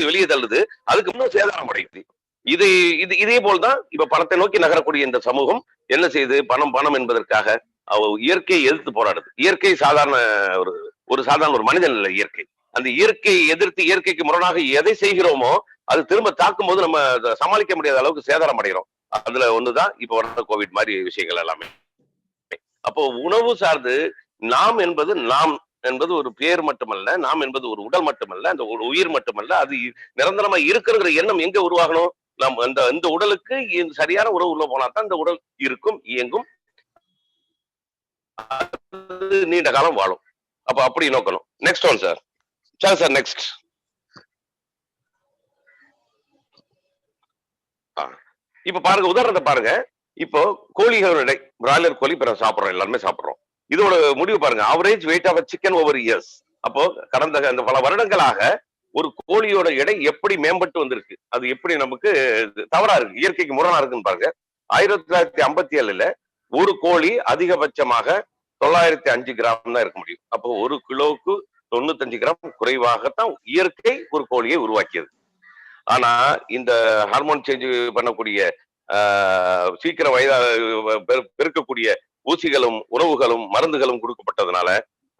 வெளியே தள்ளுது, அதுக்கு இன்னும் சேதாரம் அடையுது. இதே போல்தான் இப்ப பணத்தை நோக்கி நகரக்கூடிய இந்த சமூகம் என்ன செய்யுது, பணம் என்பதற்காக இயற்கையை எதிர்த்து போராடுது. இயற்கை சாதாரண ஒரு சாதாரண ஒரு மனிதன் இல்லை. இயற்கை, அந்த இயற்கையை எதிர்த்து இயற்கைக்கு முரணாக எதை செய்கிறோமோ அது திரும்ப தாக்கும் போது நம்ம சமாளிக்க முடியாத அளவுக்கு சேதாரம் அடைகிறோம். அதுல ஒண்ணுதான் இப்ப வர கோவிட் மாதிரி விஷயங்கள் எல்லாமே. அப்போ உணவு சார்ந்து நாம் என்பது ஒரு பேர் மட்டுமல்ல, நாம் என்பது ஒரு உடல் மட்டுமல்ல, அந்த ஒரு உயிர் மட்டுமல்ல, அது நிரந்தரமா இருக்கிற எண்ணம் எங்க உருவாகணும், நாம் இந்த உடலுக்கு சரியான உணவு உள்ள போனா தான் இந்த உடல் இருக்கும், இயங்கும். அது நீண்ட காலம் வாழும். அப்ப அப்படி நோக்கணும். Next one sir. Sir next. இப்ப பாருங்க, உதாரணத்தை பாருங்க. இப்போ கோழிகள் எடை, பிராய்லர் கோழி பிற சாப்பிடுறோம், எல்லாருமே சாப்பிடுறோம். இதோட முடிவு பாருங்க, average weight of chicken over years. அப்போ கடந்த அந்த பல வருடங்களாக ஒரு கோழியோட எடை எப்படி மேம்பட்டு வந்திருக்கு, அது எப்படி நமக்கு தவறா இருக்கு, இயற்கைக்கு முரணா இருக்குன்னு பாருங்க. 1957ல ஒரு கோழி அதிகபட்சமாக 905 கிராம் தான் இருக்க முடியும். அப்போ ஒரு கிலோவுக்கு 95 கிராம் குறைவாகத்தான் இயற்கை ஒரு கோழியை உருவாக்கியது. ஆனா இந்த ஹார்மோன் சேஞ்ச் பண்ணக்கூடிய சீக்கிரம் பெருக்கக்கூடிய ஊசிகளும் உணவுகளும் மருந்துகளும் கொடுக்கப்பட்டதுனால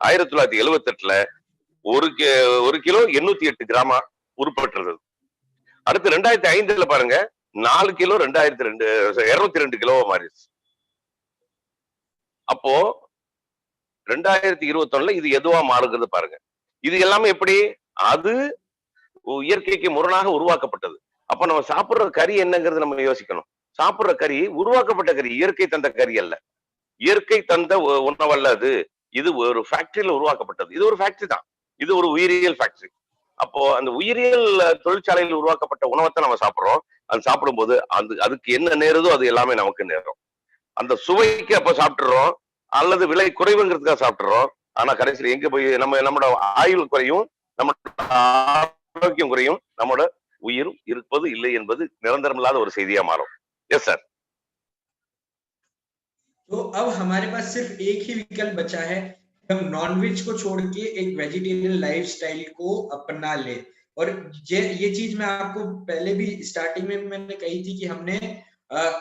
1978ல ஒரு கிலோ 808 கிராமா உருப்பெற்றது. அடுத்து 2005ல பாருங்க 4 கிலோ 202 கிலோவா மாறிடுச்சு. அப்போ 2021ல இது எதுவா மாறுகிறது பாருங்க. இது எல்லாமே எப்படி, அது இயற்கைக்கு முரணாக உருவாக்கப்பட்டது. அப்ப நம்ம சாப்பிடுற கறி என்னங்கிறது நம்ம யோசிக்கணும். சாப்பிடுற கறி உருவாக்கப்பட்ட கறி, இயற்கை தந்த கறி அல்ல. இயற்கை தந்த உணவல்ல அது. இது ஒரு ஃபேக்டரியில உருவாக்கப்பட்டது. இது ஒரு ஃபேக்டரி தான். இது ஒரு உயிரியல் ஃபேக்டரி. அப்போ அந்த உயிரியல் தொழிற்சாலையில் உருவாக்கப்பட்ட உணவத்தை நம்ம சாப்பிடுறோம். அது சாப்பிடும்போது அதுக்கு என்ன நேருதோ அது எல்லாமே நமக்கு நேரும். அந்த சுவைக்கு அப்ப சாப்பிட்டுறோம், அல்லது விலை குறைவுங்கிறதுக்காக சாப்பிட்டுறோம். ஆனா கடைசியில் எங்க போய் நம்மளோட ஆயுள் குறையும், நம்மளோட ஆரோக்கியம் குறையும், நம்மளோட உயிர் இருப்பது இல்லை என்பது நிரந்தரம் இல்லாத ஒரு செய்தியா மாறும். Yes sir. तो अब हमारे पास सिर्फ एक ही विकल्प बचा है, हम नॉनवेज को छोड़ के एक वेजिटेरियन लाइफस्टाइल को अपना ले। और ये चीज मैं आपको पहले भी स्टार्टिंग में मैंने कही थी कि हमने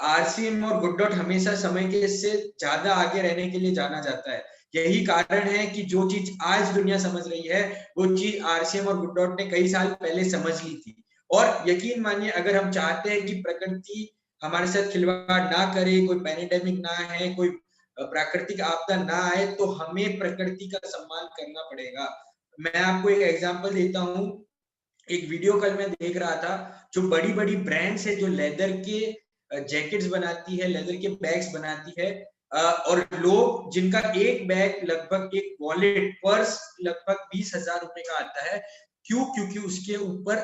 आरसीएम और गुड डॉट हमेशा समय के से ज्यादा आगे रहने के लिए जाना जाता है। यही कारण है कि जो चीज आज दुनिया समझ रही है वो चीज आरसीएम और गुड डॉट ने कई साल पहले समझ ली थी। और यकीन मानिए, अगर हम चाहते हैं कि प्रकृति हमारे साथ खिलवाड़ ना करे, कोई पैंडेमिक ना है, कोई प्राकृतिक आपदा ना आए, तो हमें प्रकृति का सम्मान करना पड़ेगा। मैं आपको एक एग्जांपल देता हूँ। एक वीडियो कल मैं देख रहा था, जो बड़ी बड़ी ब्रांड्स है जो लेदर के जैकेट्स बनाती है, लेदर के बैग्स बनाती है, और लोग जिनका एक बैग लगभग, एक वॉलेट पर्स लगभग 20,000 रुपए का आता है। क्यों? क्योंकि उसके ऊपर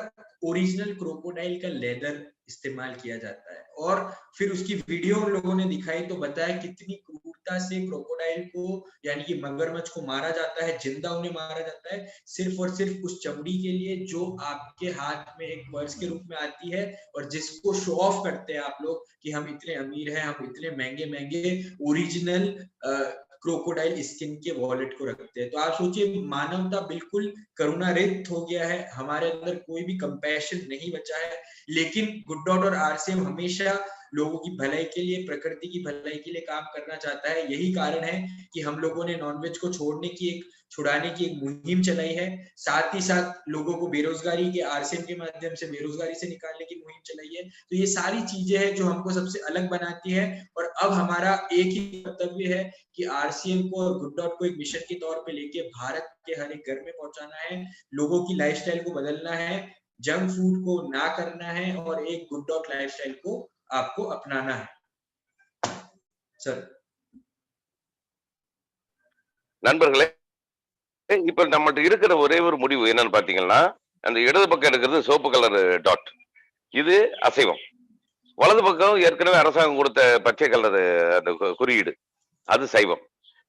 ओरिजिनल क्रोकोडाइल का लेदर इस्तेमाल किया जाता है। और फिर उसकी वीडियो उन लोगों ने दिखाई तो बताया कितनी क्रूरता से क्रोकोडाइल को, यानी कि मगरमच्छ को मारा जाता है, जिंदा उन्हें मारा जाता है, सिर्फ और सिर्फ उस चमड़ी के लिए जो आपके हाथ में एक पर्स के रूप में आती है, और जिसको शो ऑफ करते हैं आप लोग कि हम इतने अमीर हैं, हम इतने महंगे महंगे ओरिजिनल क्रोकोडाइल स्किन के वॉलेट को रखते हैं। तो आप सोचिए, मानवता बिल्कुल करुणारहित हो गया है, हमारे अंदर कोई भी कंपैशन नहीं बचा है। लेकिन गुड डॉट और आरसीएम हमेशा लोगों की भलाई के लिए, प्रकृति की भलाई के लिए काम करना चाहता है। यही कारण है कि हम लोगों ने नॉनवेज को छुड़ाने की एक मुहिम चलाई है। साथ ही साथ लोगों को बेरोजगारी के, आरसीएम के माध्यम से बेरोजगारी से निकालने की मुहिम चलाई है। तो ये सारी चीजें हैं जो हमको सबसे अलग बनाती है। और अब हमारा एक ही कर्तव्य है कि आरसीएम को और गुड डॉट को एक मिशन के तौर पे लेके भारत के हर एक घर में पहुंचाना है, लोगों की लाइफस्टाइल को बदलना है, जंक फूड को ना करना है, और एक गुड डॉट लाइफस्टाइल को आपको अपनाना है। सर நண்பர்களே, இப்ப நம்மகிட்ட இருக்கிற ஒரே ஒரு முடிவு என்னன்னு பாத்தீங்கன்னா, அந்த இடது பக்கம் இருக்கிறது சோப்பு கலர் டாட், இது அசைவம். வலது பக்கம் ஏற்கனவே அரசாங்கம் கொடுத்த பச்சை கலர் அந்த குறியீடு, அது சைவம்.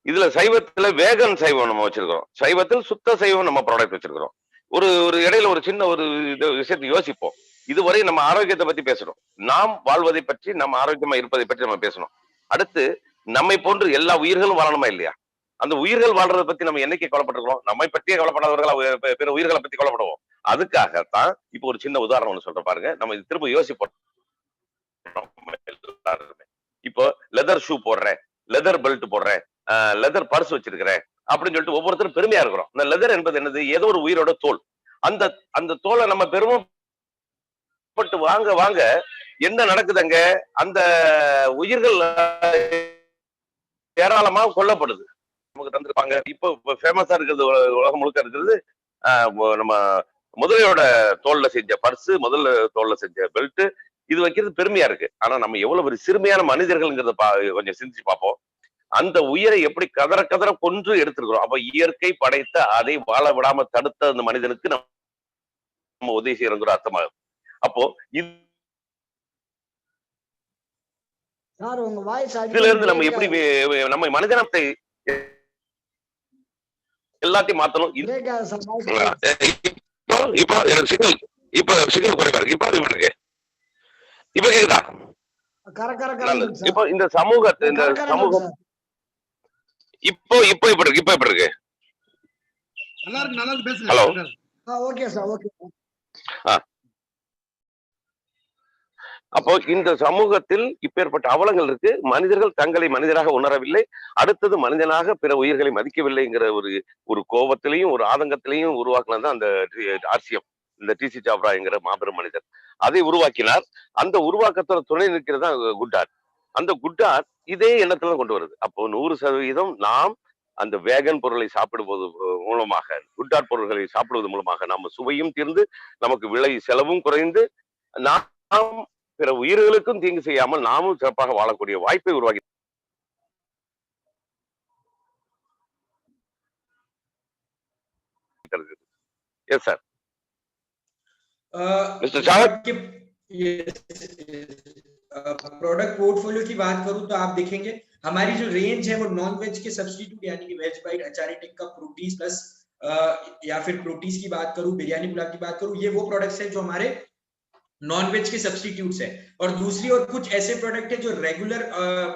இதுல சைவத்துல வேகன் சைவம் நம்ம வச்சிருக்கிறோம், சைவத்தில் சுத்த சைவம் நம்ம ப்ராடக்ட் வச்சிருக்கிறோம். ஒரு இடையில ஒரு சின்ன ஒரு விஷயத்தை யோசிப்போம். இதுவரை நம்ம ஆரோக்கியத்தை பத்தி பேசணும், நாம் வாழ்வதை பற்றி, நம்ம ஆரோக்கியமா இருப்பதை பற்றி நம்ம பேசணும். அடுத்து நம்மை போன்று எல்லா உயிர்களும் வாழணுமா இல்லையா? அந்த உயிர்கள் வாழ்றதை பத்தி நம்ம என்னைக்கு கவலைப்பட்டிருக்கிறோம்? நம்மை பற்றியே கவலைப்படாதவர்களா பிற உயிர்களை பத்தி கவலைப்படுவோம். அதுக்காகத்தான் இப்போ ஒரு சின்ன உதாரணம் ஒண்ணு சொல்றேன் பாருங்க. நம்ம திரும்ப யோசிப்போம். இப்போ லெதர் ஷூ போடுறேன், லெதர் பெல்ட் போடுறேன், லெதர் பர்ஸ் வச்சிருக்கிறேன் அப்படின்னு சொல்லிட்டு ஒவ்வொருத்தரும் பெருமையா இருக்கிறோம். இந்த லெதர் என்பது என்னது? ஏதோ ஒரு உயிரோட தோல். அந்த தோலை நம்ம பெருமைப்பட்டு வாங்க வாங்க என்ன நடக்குதுங்க? அந்த உயிர்கள் ஏராளமாக கொல்லப்படுது. நமக்கு தந்திருப்பாங்க. இப்போ ஃபேமஸா இருக்கிறது உலகம் முழுக்க இருக்கிறது நம்ம முதலையோட தோல்ல செஞ்ச பர்ஸ், முதல்ல தோல்ல செஞ்ச பெல்ட், இது வைக்கிறது பெருமையா இருக்கு. ஆனா நம்ம எவ்வளவு ஒரு சிறுமையான மனிதர்கள்ங்கிறத கொஞ்சம் சிந்திச்சு பார்ப்போம். அந்த உயிரை எப்படி கதற கதற கொன்று எடுத்திருக்கிறோம். அப்ப இயற்கை படைத்த அதை வாழ விடாம தடுத்த அந்த மனிதனுக்கு நம்ம உதவி செய்யறோங்கிற அர்த்தமாகும். அப்போ இதுல இருந்து நம்ம எப்படி நம்ம மனிதனத்தை எல்லாத்தையும் மாத்தணும். இப்போ சிக்னல் குறைவா இருக்கு. இப்போ இருக்கு. இப்ப கேக்குதா? இப்போ இந்த சமூகம் இப்போ எப்படி இருக்கு? இப்போ எப்படி இருக்கு? ஹலோ. அப்போ இந்த சமூகத்தில் இப்பேற்பட்ட அவலங்கள் இருக்கு. மனிதர்கள் தங்களை மனிதராக உணரவில்லை. அடுத்தது மனிதனாக பிற உயிர்களை மதிக்கவில்லைங்கிற ஒரு கோபத்திலையும் ஒரு ஆதங்கத்திலையும் உருவாக்குனதுதான் அந்த ஆர்சிஎம். இந்த டிசி சாப்ரா என்கிற மாபெரும் மனிதர் அதை உருவாக்கினார். அந்த உருவாக்கத்தோட துணை நிற்கிறது தான் குட். அந்த குட் இதே எண்ணத்துல கொண்டு வருது. அப்போ 100% நாம் அந்த வேகன் பொருளை சாப்பிடுவது மூலமாக, குட் பொருள்களை சாப்பிடுவது மூலமாக நம்ம சுவையும் தீர்ந்து, நமக்கு விலை செலவும் குறைந்து, நாம் பிற உயிர்களுக்கும் தீங்கு செய்யாமல் நாமும் சிறப்பாக வாழக்கூடிய வாய்ப்பை உருவாக்கி. Yes sir. मिस्टर चाहत प्रोडक्ट पोर्टफोलियो की बात करूं तो आप देखेंगे हमारी जो रेंज है वो नॉन वेज के सब्स्टिट्यूट यानी कि वेज बाइट, अचारी टिक्का, प्रोटीज प्लस या फिर प्रोटीज की बात करूं, बिरयानी पुलाव की बात करूं, ये वो प्रोडक्ट्स हैं जो हमारे नॉन वेज के सब्स्टिट्यूट्स है। और दूसरी और कुछ ऐसे प्रोडक्ट है जो रेगुलर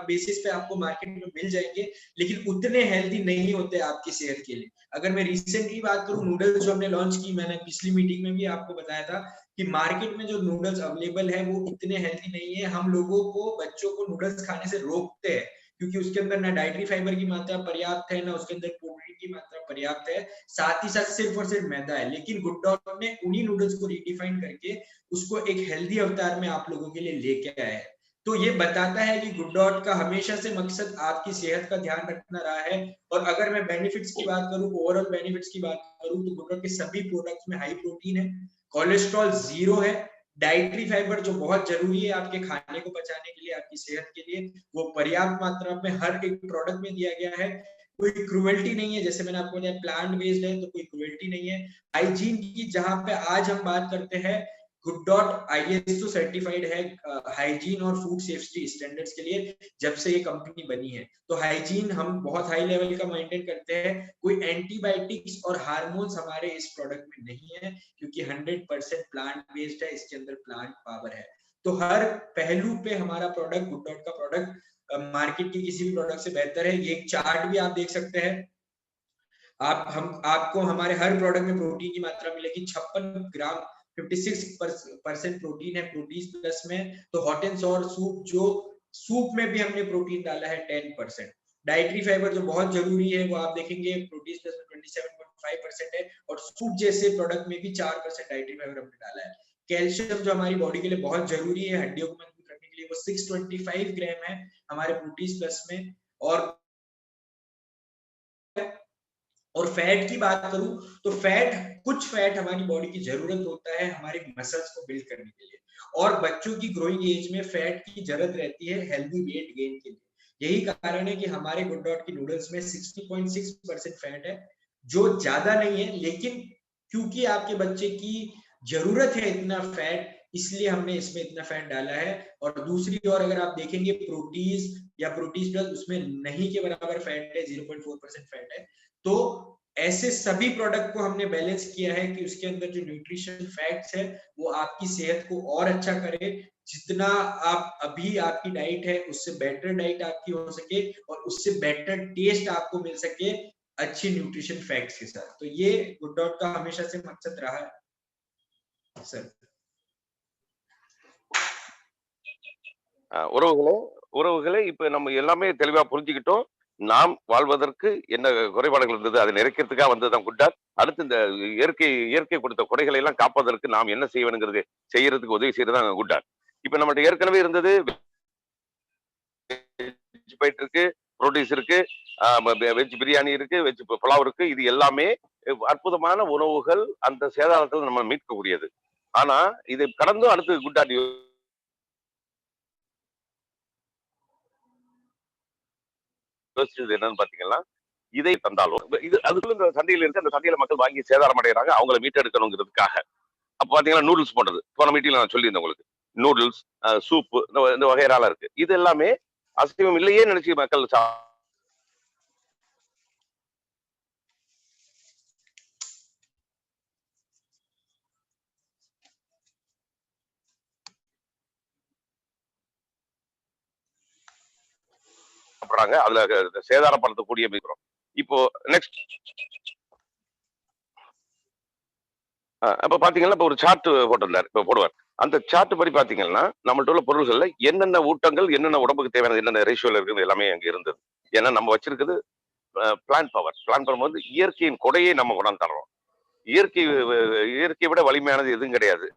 बेसिस पे आपको मार्केट में मिल जाएंगे लेकिन उतने हेल्दी नहीं होते आपकी सेहत के लिए। अगर मैं रिसेंटली बात करूं, नूडल्स जो हमने लॉन्च की, मैंने पिछली मीटिंग में भी आपको बताया था कि मार्केट में जो नूडल्स अवेलेबल है वो इतने हेल्दी नहीं है। हम लोगों को, बच्चों को नूडल्स खाने से रोकते हैं क्योंकि उसके अंदर ना डाइटरी फाइबर की मात्रा पर्याप्त है, ना उसके अंदर प्रोटीन की मात्रा पर्याप्त है, साथ ही साथ सिर्फ और सिर्फ मैदा है। लेकिन गुड डॉट ने उन्हीं नूडल्स को रिडिफाइन करके उसको एक हेल्दी अवतार में आप लोगों के लिए लेके आया है। तो ये बताता है कि गुड डॉट का हमेशा से मकसद आपकी सेहत का ध्यान रखना रहा है। और अगर मैं बेनिफिट्स की बात करूं, ओवरऑल बेनिफिट्स की बात करूं, तो गुड डॉट के सभी प्रोडक्ट्स में हाई प्रोटीन है, कोलेस्ट्रॉल 0 है, डाइटरी फाइबर जो बहुत जरूरी है आपके खाने को पचाने के लिए, आपकी सेहत के लिए, वो पर्याप्त मात्रा में हर एक प्रोडक्ट में दिया गया है। कोई क्रुएल्टी नहीं है, जैसे मैंने आपको बताया प्लांट बेस्ड है तो कोई क्रुएल्टी नहीं है। हाइजीन की जहां पे आज हम बात करते हैं, गुड डॉट ISO सर्टिफाइड है हाइजीन और फूड सेफ्टी स्टैंडर्ड्स के लिए जब से ये कंपनी बनी है। तो हाइजीन हम बहुत हाई लेवल का मेंटेन करते हैं। कोई एंटीबायोटिक्स और हार्मोन्स हमारे इस प्रोडक्ट में नहीं है क्योंकि 100% प्लांट बेस्ड है, इसके अंदर प्लांट पावर है। तो हर पहलू पे हमारा प्रोडक्ट, गुड डॉट का प्रोडक्ट मार्केट के किसी भी प्रोडक्ट से बेहतर है। ये एक चार्ट भी आप देख सकते हैं। आपको हमारे हर प्रोडक्ट में प्रोटीन की मात्रा मिलेगी 56 ग्राम, 56% प्रोटीन है प्रोटीज प्लस में। तो हॉट एंड सॉर सूप, जो सूप में भी हमने प्रोटीन डाला है 10%। डाइटरी फाइबर जो बहुत जरूरी है वो आप देखेंगे प्रोटीज प्लस में 27.5% है, और सूप जैसे प्रोडक्ट में भी 4% डाइटरी फाइबर हमने डाला है। कैल्शियम जो हमारी बॉडी के लिए बहुत जरूरी है हड्डियों को मजबूत करने के लिए, वो 625 ग्राम है हमारे प्रोटीज प्लस में। और फैट की बात करूं तो कुछ फैट हमारी बॉडी की जरूरत होता है हमारे मसल्स को बिल्ड करने के लिए, और बच्चों की ग्रोइंग एज में फैट की जरूरत रहती है हेल्दी वेट गेन के लिए। यही कारण है कि हमारे गुड डॉट की नूडल्स में 60.6% फैट है, जो ज्यादा नहीं है, लेकिन क्योंकि आपके बच्चे की जरूरत है इतना फैट, इसलिए हमने इसमें इतना फैट डाला है। और दूसरी ओर अगर आप देखेंगे प्रोटीज या प्रोटीज प्लस, उसमें नहीं के बराबर फैट है, 0.4% फैट है। तो ऐसे सभी प्रोडक्ट को हमने बैलेंस किया है कि उसके अंदर जो न्यूट्रिशन फैक्ट्स है वो आपकी सेहत को और अच्छा करे। जितना आप अभी आपकी डाइट है उससे बेटर डाइट आपकी हो सके और उससे बेटर टेस्ट आपको मिल सके अच्छी न्यूट्रिशन फैक्ट्स के साथ। तो ये गुड डॉट का हमेशा से मकसद रहा है सर। உறவுகளே இப்ப நம்ம எல்லாமே தெளிவா புரிஞ்சுக்கிட்டோம். நாம் வாழ்வதற்கு என்ன குறைபாடுகள் இருந்தது, அதை நிறைக்கிறதுக்காக வந்ததுதான் குட் டாட். அடுத்து இந்த இயற்கை கொடுத்த கொடைகளை எல்லாம் காப்பதற்கு நாம் என்ன செய்ய வேணுங்கிறது செய்யறதுக்கு உதவி செய்யறதுதான் குட் டாட். இப்ப நம்மகிட்ட ஏற்கனவே இருந்தது வெஜ் பைட் இருக்கு, ப்ரோட்டீஸ் இருக்கு, வெஜ் பிரியாணி இருக்கு, வெஜ் புலாவ் இருக்கு. இது எல்லாமே அற்புதமான உணவுகள், அந்த சேதாரத்தில் நம்ம மீட்கக்கூடியது. ஆனா இதை கடந்தும் அடுத்து குட் டாட் யோசிச்சது என்னன்னு பாத்தீங்கன்னா, இதை தந்தாலும் இது அதுக்குள்ள இந்த சந்தையில இருக்கு, அந்த சந்தையில மக்கள் வாங்கி சேதாரம் அடைகிறாங்க, அவங்கள மீட்டெடுக்கணுங்கிறதுக்காக. அப்ப பாத்தீங்கன்னா நூடுல்ஸ் போன்றது போன மீட்டிங்ல நான் சொல்லியிருந்தேன் உங்களுக்கு. நூடுல்ஸ், சூப்பு இந்த வகையறாலாம் இருக்கு. இது எல்லாமே அசைவம் இல்லையே நினைச்சு மக்கள் சாப்பிடுறாங்க. அதுல சேதாரப்படுத்தக்கூடிய மீக்கிறோம். இப்போ நெக்ஸ்ட் அப்ப பாத்தீங்கன்னா இப்ப ஒரு சார்ட் போட்டிருந்தாரு, இப்ப போடுவார். அந்த சார்ட் படி பாத்தீங்கன்னா நம்மள்ட்ட உள்ள பொருள்கள்ல என்னென்ன ஊட்டங்கள் என்னென்ன உடம்புக்கு தேவையான என்னென்ன ரேஷியோல இருக்குது எல்லாமே அங்க இருந்தது. ஏன்னா நம்ம வச்சிருக்கிறது பிளான் பவர். பிளான் பண்ணும்போது இயற்கையின் கொடையை நம்ம கொண்டாந்து தர்றோம். இயற்கை இயற்கையை விட வலிமையானது எதுவும் கிடையாது.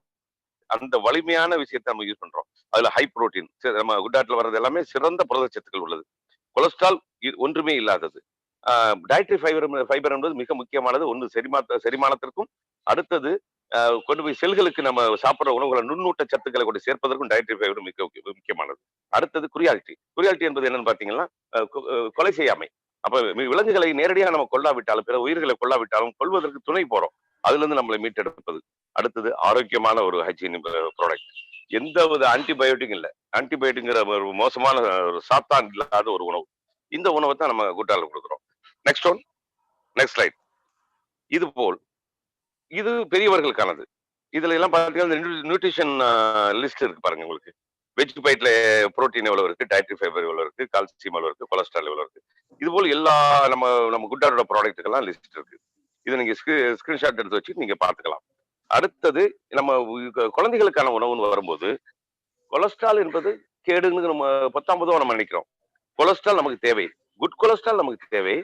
அந்த வலிமையான விஷயத்தை நம்ம யூஸ் பண்றோம். அதுல ஹை புரோட்டீன், நம்ம குட்டாட்ல வர்றது எல்லாமே சிறந்த புரதச்சத்துக்கள் உள்ளது. கொலஸ்ட்ரால் ஒன்றுமே இல்லாதது. டயட்ரி ஃபைபர் என்பது மிக முக்கியமானது. ஒன்று செரிமானத்திற்கும், அடுத்தது கொண்டு போய் செல்களுக்கு நம்ம சாப்பிடுற உணவுகளை நுண்ணூட்ட சத்துக்களை கொண்டு சேர்ப்பதற்கும் டயட்ரி ஃபைபர் மிக முக்கியமானது. அடுத்தது குரியாலிட்டி. குரியாலிட்டி என்பது என்னன்னு பாத்தீங்கன்னா கொலை செய்யாமை. அப்ப விலங்குகளை நேரடியாக நம்ம கொல்லாவிட்டாலும், பிற உயிர்களை கொல்லாவிட்டாலும் கொள்வதற்கு துணை போறோம். அதுல இருந்து நம்மளை மீட்டெடுப்பது. அடுத்தது ஆரோக்கியமான ஒரு ஹைஜீன் ப்ராடக்ட். எந்த வித ஆன்டிபயோட்டிக் இல்ல. ஆன்டிபயோட்டிக்ங்கிற ஒரு மோசமான ஒரு சாத்தான் இல்லாத ஒரு உணவு. இந்த உணவை தான் நம்ம குட்டால கொடுக்குறோம். Next one, next slide. இது போல் இது பெரியவர்களுக்கானது. இதுல எல்லாம் பாத்தீங்கன்னா நியூட்ரிஷன் லிஸ்ட் இருக்கு பாருங்க உங்களுக்கு. வெஜ் பைட்ல புரோட்டீன் எவ்வளவு இருக்கு, டயட்ரி ஃபைபர் எவ்வளவு இருக்கு, கால்சியம் எவ்வளவு இருக்கு, கொலஸ்ட்ரால் எவ்வளவு இருக்கு. இது போல் எல்லா நம்ம குட்டாரோட ப்ராடக்ட்டுக்கெல்லாம் லிஸ்ட் இருக்கு. இதை நீங்க ஸ்கிரீன்ஷாட் எடுத்து வச்சு நீங்க பாத்துக்கலாம். அடுத்தது நம்ம குழந்தைகளுக்கான உணவுன்னு வரும்போது கொலஸ்ட்ரால் என்பது கேடுன்னு நம்ம 19 நம்ம நினைக்கிறோம். கொலஸ்ட்ரால் நமக்கு தேவை. குட் கொலஸ்ட்ரால் நமக்கு தேவை.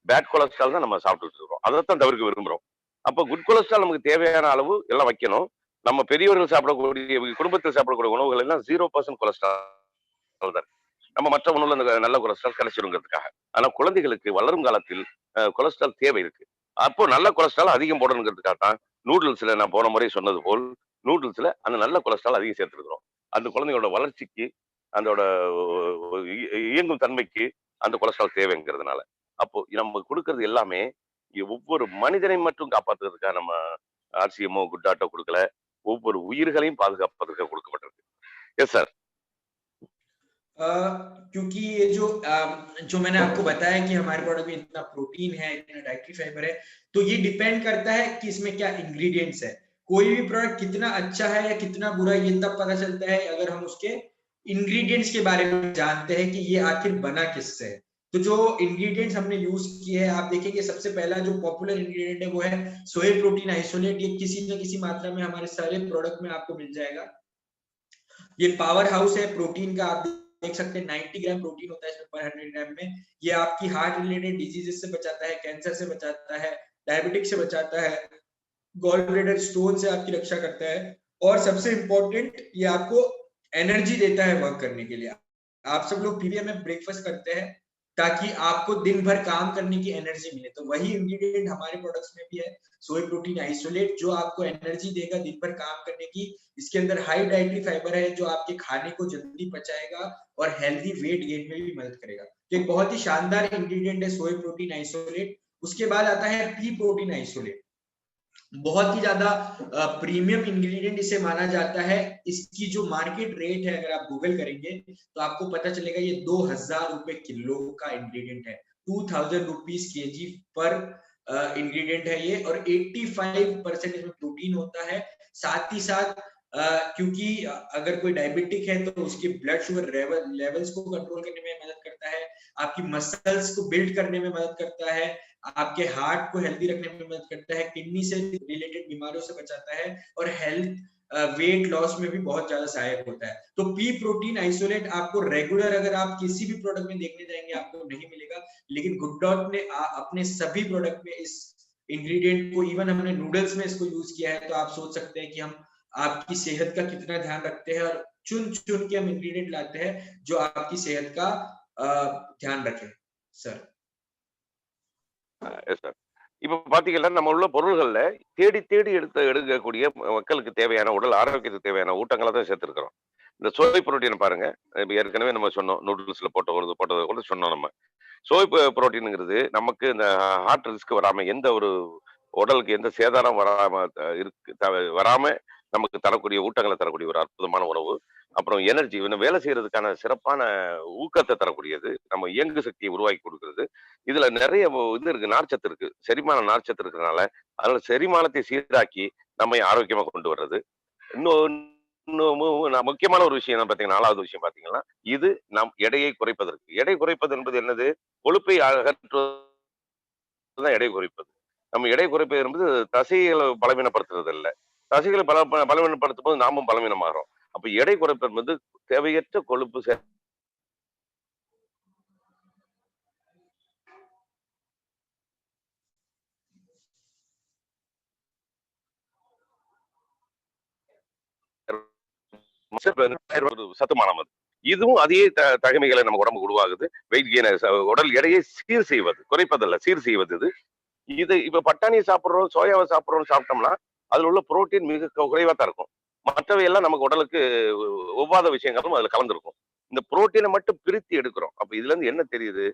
பேட் கொலஸ்ட்ரால் தான் நம்ம சாப்பிட்டுட்டு இருக்கோம். அதைத்தான் தவிர்க்க விரும்புறோம். அப்ப குட் கொலஸ்ட்ரால் நமக்கு தேவையான அளவு எல்லாம் வைக்கணும். நம்ம பெரியவர்கள் சாப்பிடக்கூடிய குடும்பத்தில் சாப்பிடக்கூடிய உணவுகள் எல்லாம் 0% கொலஸ்ட்ரால் தான். நம்ம மற்ற உணவுல நல்ல கொலஸ்ட்ரால் கிடைச்சிருங்கிறதுக்காக. ஆனா குழந்தைகளுக்கு வளரும் காலத்தில் கொலஸ்ட்ரால் தேவை இருக்கு. அப்போ நல்ல கொலஸ்ட்ரால் அதிகம் போடணுங்கிறதுக்காக தான் நூடுல்ஸ்ல நான் போன முறை சொன்னது போல் நூடுல்ஸ்ல அந்த நல்ல கொலஸ்ட்ரால் அதிகம் சேர்த்துருக்கிறோம். அந்த குழந்தைங்களோட வளர்ச்சிக்கு, அதோட இயங்கும் தன்மைக்கு அந்த கொலஸ்ட்ரால் தேவைங்கிறதுனால. அப்போ நம்ம கொடுக்கறது எல்லாமே ஒவ்வொரு மனிதனை மட்டும் காப்பாத்துறதுக்காக நம்ம ஆர்சிஎம்மோ குட்டாட்டோ கொடுக்கல, ஒவ்வொரு உயிர்களையும் பாதுகாப்பதற்கு கொடுக்கப்பட்டிருக்கு. Yes sir. क्योंकि ये जो मैंने आपको बताया कि हमारे प्रोडक्ट में इतना प्रोटीन है, इतना डाइटरी फाइबर है, तो ये डिपेंड करता है कि इसमें क्या इंग्रेडिएंट्स है। कोई भी प्रोडक्ट कितना अच्छा है या कितना बुरा ये तब पता चलता है अगर हम उसके इंग्रेडिएंट्स के बारे में जानते हैं कि ये आखिर बना किससे है। तो जो इंग्रेडिएंट्स हमने यूज किए हैं, आप देखेंगे सबसे पहला जो पॉपुलर इंग्रेडिएंट है वो है सोया प्रोटीन आइसोलेट। ये किसी न किसी मात्रा में हमारे सारे प्रोडक्ट में आपको मिल जाएगा। ये पावर हाउस है प्रोटीन का, आप देख सकते हैं 90 ग्राम प्रोटीन होता है इसमें पर 100 ग्राम में। ये आपकी हार्ट रिलेटेड डिजीजेस से बचाता है, कैंसर से बचाता है, डायबिटिक से बचाता है, गॉल ब्लैडर स्टोन से आपकी रक्षा करता है, और सबसे इंपॉर्टेंट ये आपको एनर्जी देता है वर्क करने के लिए। आप सब लोग पीवीएम में ब्रेकफास्ट करते हैं ताकि आपको दिन भर काम करने की एनर्जी मिले, तो वही इंग्रेडिएंट हमारे प्रोडक्ट्स में भी है, सोया प्रोटीन आइसोलेट, जो आपको एनर्जी देगा दिन भर काम करने की। इसके अंदर हाई डाइटरी फाइबर है जो आपके खाने को जल्दी पचाएगा और हेल्दी वेट गेन में भी मदद करेगा। तो एक बहुत ही शानदार इंग्रेडिएंट है सोया प्रोटीन आइसोलेट। उसके बाद आता है पी प्रोटीन आइसोलेट, बहुत ही ज्यादा प्रीमियम इंग्रेडिएंट इसे माना जाता है। इसकी जो मार्केट रेट है अगर आप गूगल करेंगे तो आपको पता चलेगा ये 2000 रुपए किलो का इंग्रेडिएंट है। 2000 रुपीज केजी पर इंग्रेडिएंट है ये, और 85% इसमें प्रोटीन होता है। साथ ही साथ क्योंकि अगर कोई डायबिटिक है तो उसके ब्लड शुगर लेवल्स को कंट्रोल करने में मदद करता है, आपकी मसल्स को बिल्ड करने में मदद करता है, आपके हार्ट को हेल्दी रखने में मदद करता है, किडनी से रिलेटेड बीमारियों से बचाता है, और हेल्थ वेट लॉस में भी बहुत ज्यादा सहायक होता है। तो पी प्रोटीन आइसोलेट आपको रेगुलर अगर आप किसी भी प्रोडक्ट में देखने जाएंगे आपको नहीं मिलेगा, लेकिन गुड डॉट ने अपने सभी प्रोडक्ट में इस इंग्रेडिएंट को, इवन हमने नूडल्स में इसको यूज किया है, तो आप सोच सकते हैं कि हम आपकी सेहत का कितना ध्यान रखते हैं और चुन चुन के हम इंग्रेडिएंट लाते हैं जो आपकी सेहत का ध्यान रखे सर। இப்ப பாத்தீங்கன்னா நம்ம உள்ள பொருள்கள்ல தேடி தேடி எடுக்கக்கூடிய மக்களுக்கு தேவையான உடல் ஆரோக்கியத்துக்கு தேவையான ஊட்டங்களை தான் சேர்த்திருக்கிறோம். இந்த சோய் புரோட்டீன் பாருங்க, ஏற்கனவே நம்ம சொன்னோம், நூடுல்ஸ்ல போட்டதை கூட சொன்னோம் நம்ம. சோய் புரோட்டீனுங்கிறது நமக்கு இந்த ஹார்ட் ரிஸ்க் வராம, எந்த ஒரு உடலுக்கு எந்த சேதாரம் வராம நமக்கு தரக்கூடிய ஊட்டங்களை தரக்கூடிய ஒரு அற்புதமான உணவு. அப்புறம் எனர்ஜி, இன்னும் வேலை செய்யறதுக்கான சிறப்பான ஊக்கத்தை தரக்கூடியது, நம்ம இயங்கு சக்தியை உருவாக்கி கொடுக்கிறது. இதுல நிறைய இது இருக்கு, நார்ச்சத்து இருக்கு, செரிமான நார்ச்சத்து இருக்கிறதுனால அதனால செரிமானத்தை சீராக்கி நம்மை ஆரோக்கியமா கொண்டு வர்றது. இன்னும் முக்கியமான ஒரு விஷயம் என்ன பாத்தீங்கன்னா, 4வது விஷயம் பாத்தீங்கன்னா, இது நம் எடையை குறைப்பதற்கு. எடை குறைப்பது என்பது என்னது? கொழுப்பை அகற்றுவது தான் எடை குறைப்பது. நம்ம எடை குறைப்பது என்பது தசைகளை பலவீனப்படுத்துறது இல்ல. தசைகளை பலவீனப்படுத்தும் போது நாமும் பலவீனமாகிறோம். அப்ப எடை குறைப்பது என்பது தேவையற்ற கொழுப்பு ஒரு சத்துமானம் அது. இதுவும் அதே தகைமைகளை நம்ம உடம்புக்கு உருவாகுது. வெயிட் கெயின், உடல் எடையை சீர் செய்வது, குறைப்பதல்ல, சீர் செய்வது இது. இது இப்ப பட்டாணியை சாப்பிடுறோம், சோயாவை சாப்பிடுறோம், சாப்பிட்டோம்னா அதுல உள்ள புரோட்டீன் மிக குறைவா தான் இருக்கும். மற்றவை எல்லாம் நமக்கு உடலுக்கு ஒவ்வாத விஷயங்களும் அதுல கலந்துருக்கும். இந்த புரோட்டீனை மட்டும் பிரித்து எடுக்கிறோம். அப்ப இதுல இருந்து என்ன தெரியுது?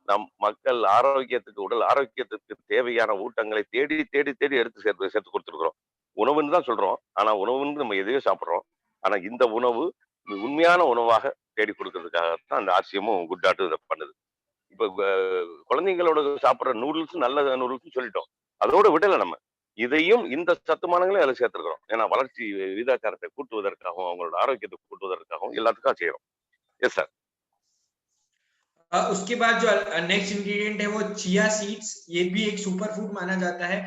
நம் மக்கள் ஆரோக்கியத்துக்கு, உடல் ஆரோக்கியத்துக்கு தேவையான ஊட்டங்களை தேடி தேடி தேடி எடுத்து சேர்த்து கொடுத்துருக்கிறோம். உணவுன்னு தான் சொல்றோம். ஆனா உணவுன்னு நம்ம எதையோ சாப்பிடுறோம். ஆனா இந்த உணவு உண்மையான உணவாக தேடி கொடுக்கறதுக்காகத்தான் அந்த ஆர்சிஎம்மும் குட் டாட்டும் இதை பண்ணுது. இப்ப குழந்தைங்களோட சாப்பிடுற நூடுல்ஸ் நல்ல நூடுல்ஸ் சொல்லிட்டோம். அதோட விடல நம்ம. இதையும் இந்த சத்துமானங்களையும் அதில் சேர்த்துருக்கிறோம். ஏன்னா வளர்ச்சி விகிதாச்சாரத்தை கூட்டுவதற்காகவும், அவங்களோட ஆரோக்கியத்தை கூட்டுவதற்காகவும் எல்லாத்துக்கும் செய்யறோம். Yes sir. उसके बाद जो नेक्स्ट इंग्रेडिएंट है वो चिया सीड्स, ये भी एक सुपर फूड माना जाता है।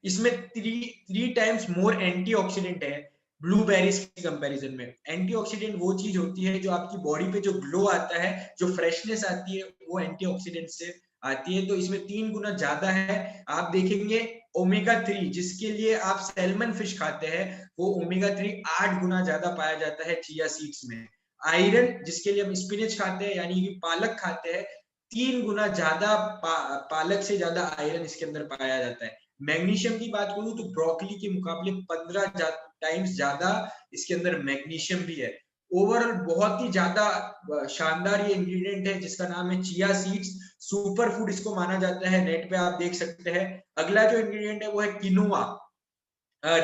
इसमें थ्री टाइम्स मोर एंटीऑक्सीडेंट है ब्लूबेरीज के कंपैरिजन में। एंटीऑक्सीडेंट वो चीज होती है जो आपकी बॉडी पे जो ग्लो आता है, जो फ्रेशनेस आती है, वो एंटीऑक्सीडेंट से आती है। तो इसमें 3 गुना ज्यादा है। आप देखेंगे ओमेगा 3 जिसके लिए आप सैल्मन फिश खाते हैं, वो ओमेगा 3 8 गुना ज्यादा पाया जाता है चिया सीड्स में। आयरन जिसके लिए हम स्पिनच खाते हैं यानी कि पालक खाते हैं, 3 गुना ज्यादा पालक से ज्यादा आयरन इसके अंदर पाया जाता है। मैग्नीशियम की बात करूं तो ब्रोकली के मुकाबले 15 टाइम्स ज्यादा इसके अंदर मैग्नीशियम भी है। ओवरऑल बहुत ही ज्यादा शानदार ये इंग्रेडिएंट है जिसका नाम है चिया सीड्स। सुपर फूड इसको माना जाता है, नेट पे आप देख सकते हैं। अगला जो इंग्रेडिएंट है वो है किनोआ।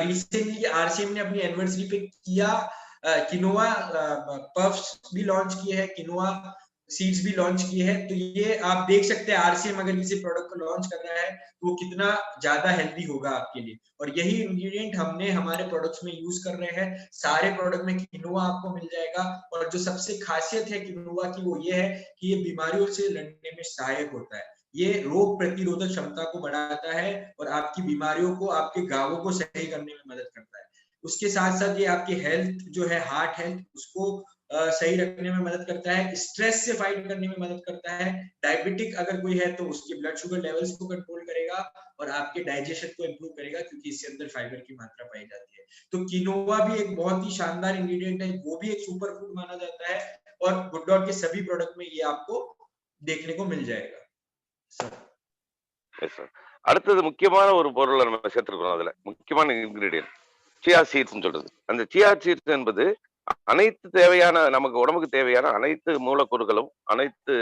रिसेंटली आरसीएम ने अपनी एनिवर्सरी पे किया किनोआ पफ्स भी लॉन्च किए हैं, किनोआ सीड्स भी लॉन्च किए हैं। तो ये आप देख सकते हैं आरसीएम अगर किसी प्रोडक्ट को लॉन्च कर रहा है तो वो कितना ज्यादा हेल्दी होगा आपके लिए। और यही इंग्रेडिएंट हमने हमारे प्रोडक्ट्स में यूज कर रहे हैं। सारे प्रोडक्ट में किनोआ आपको मिल जाएगा। और जो सबसे खासियत है किनोआ की वो ये है कि ये बीमारियों से लड़ने में सहायक होता है। ये रोग प्रतिरोधक क्षमता को बढ़ाता है और आपकी बीमारियों को, आपके घावों को सही करने में मदद करता है। उसके साथ साथ ये आपकी हेल्थ जो है, हार्ट हेल्थ, उसको सही रखने में मदद करता है। स्ट्रेस से फाइट करने में मदद करता है। डायबिटिक अगर कोई है तो उसके ब्लड शुगर लेवल्स को कंट्रोल करेगा और आपके डाइजेशन को इंप्रूव करेगा क्योंकि इसके अंदर फाइबर की मात्रा पाई जाती है। तो किनोआ भी एक बहुत ही शानदार इंग्रेडिएंट है, वो भी एक सुपर फूड माना जाता है और गुड डॉट के सभी प्रोडक्ट में ये आपको देखने को मिल जाएगा। அடுத்தது முக்கியமான ஒரு பொருளை நம்ம சேர்த்துருக்கோம். அதுல முக்கியமான இன்கிரீடியன்ட் சியா சீட்ஸ் சொல்றது. அந்த சியா சீட்ஸ் என்பது அனைத்து தேவையான, நமக்கு உடம்புக்கு தேவையான அனைத்து மூலக்கூறுகளும், அனைத்து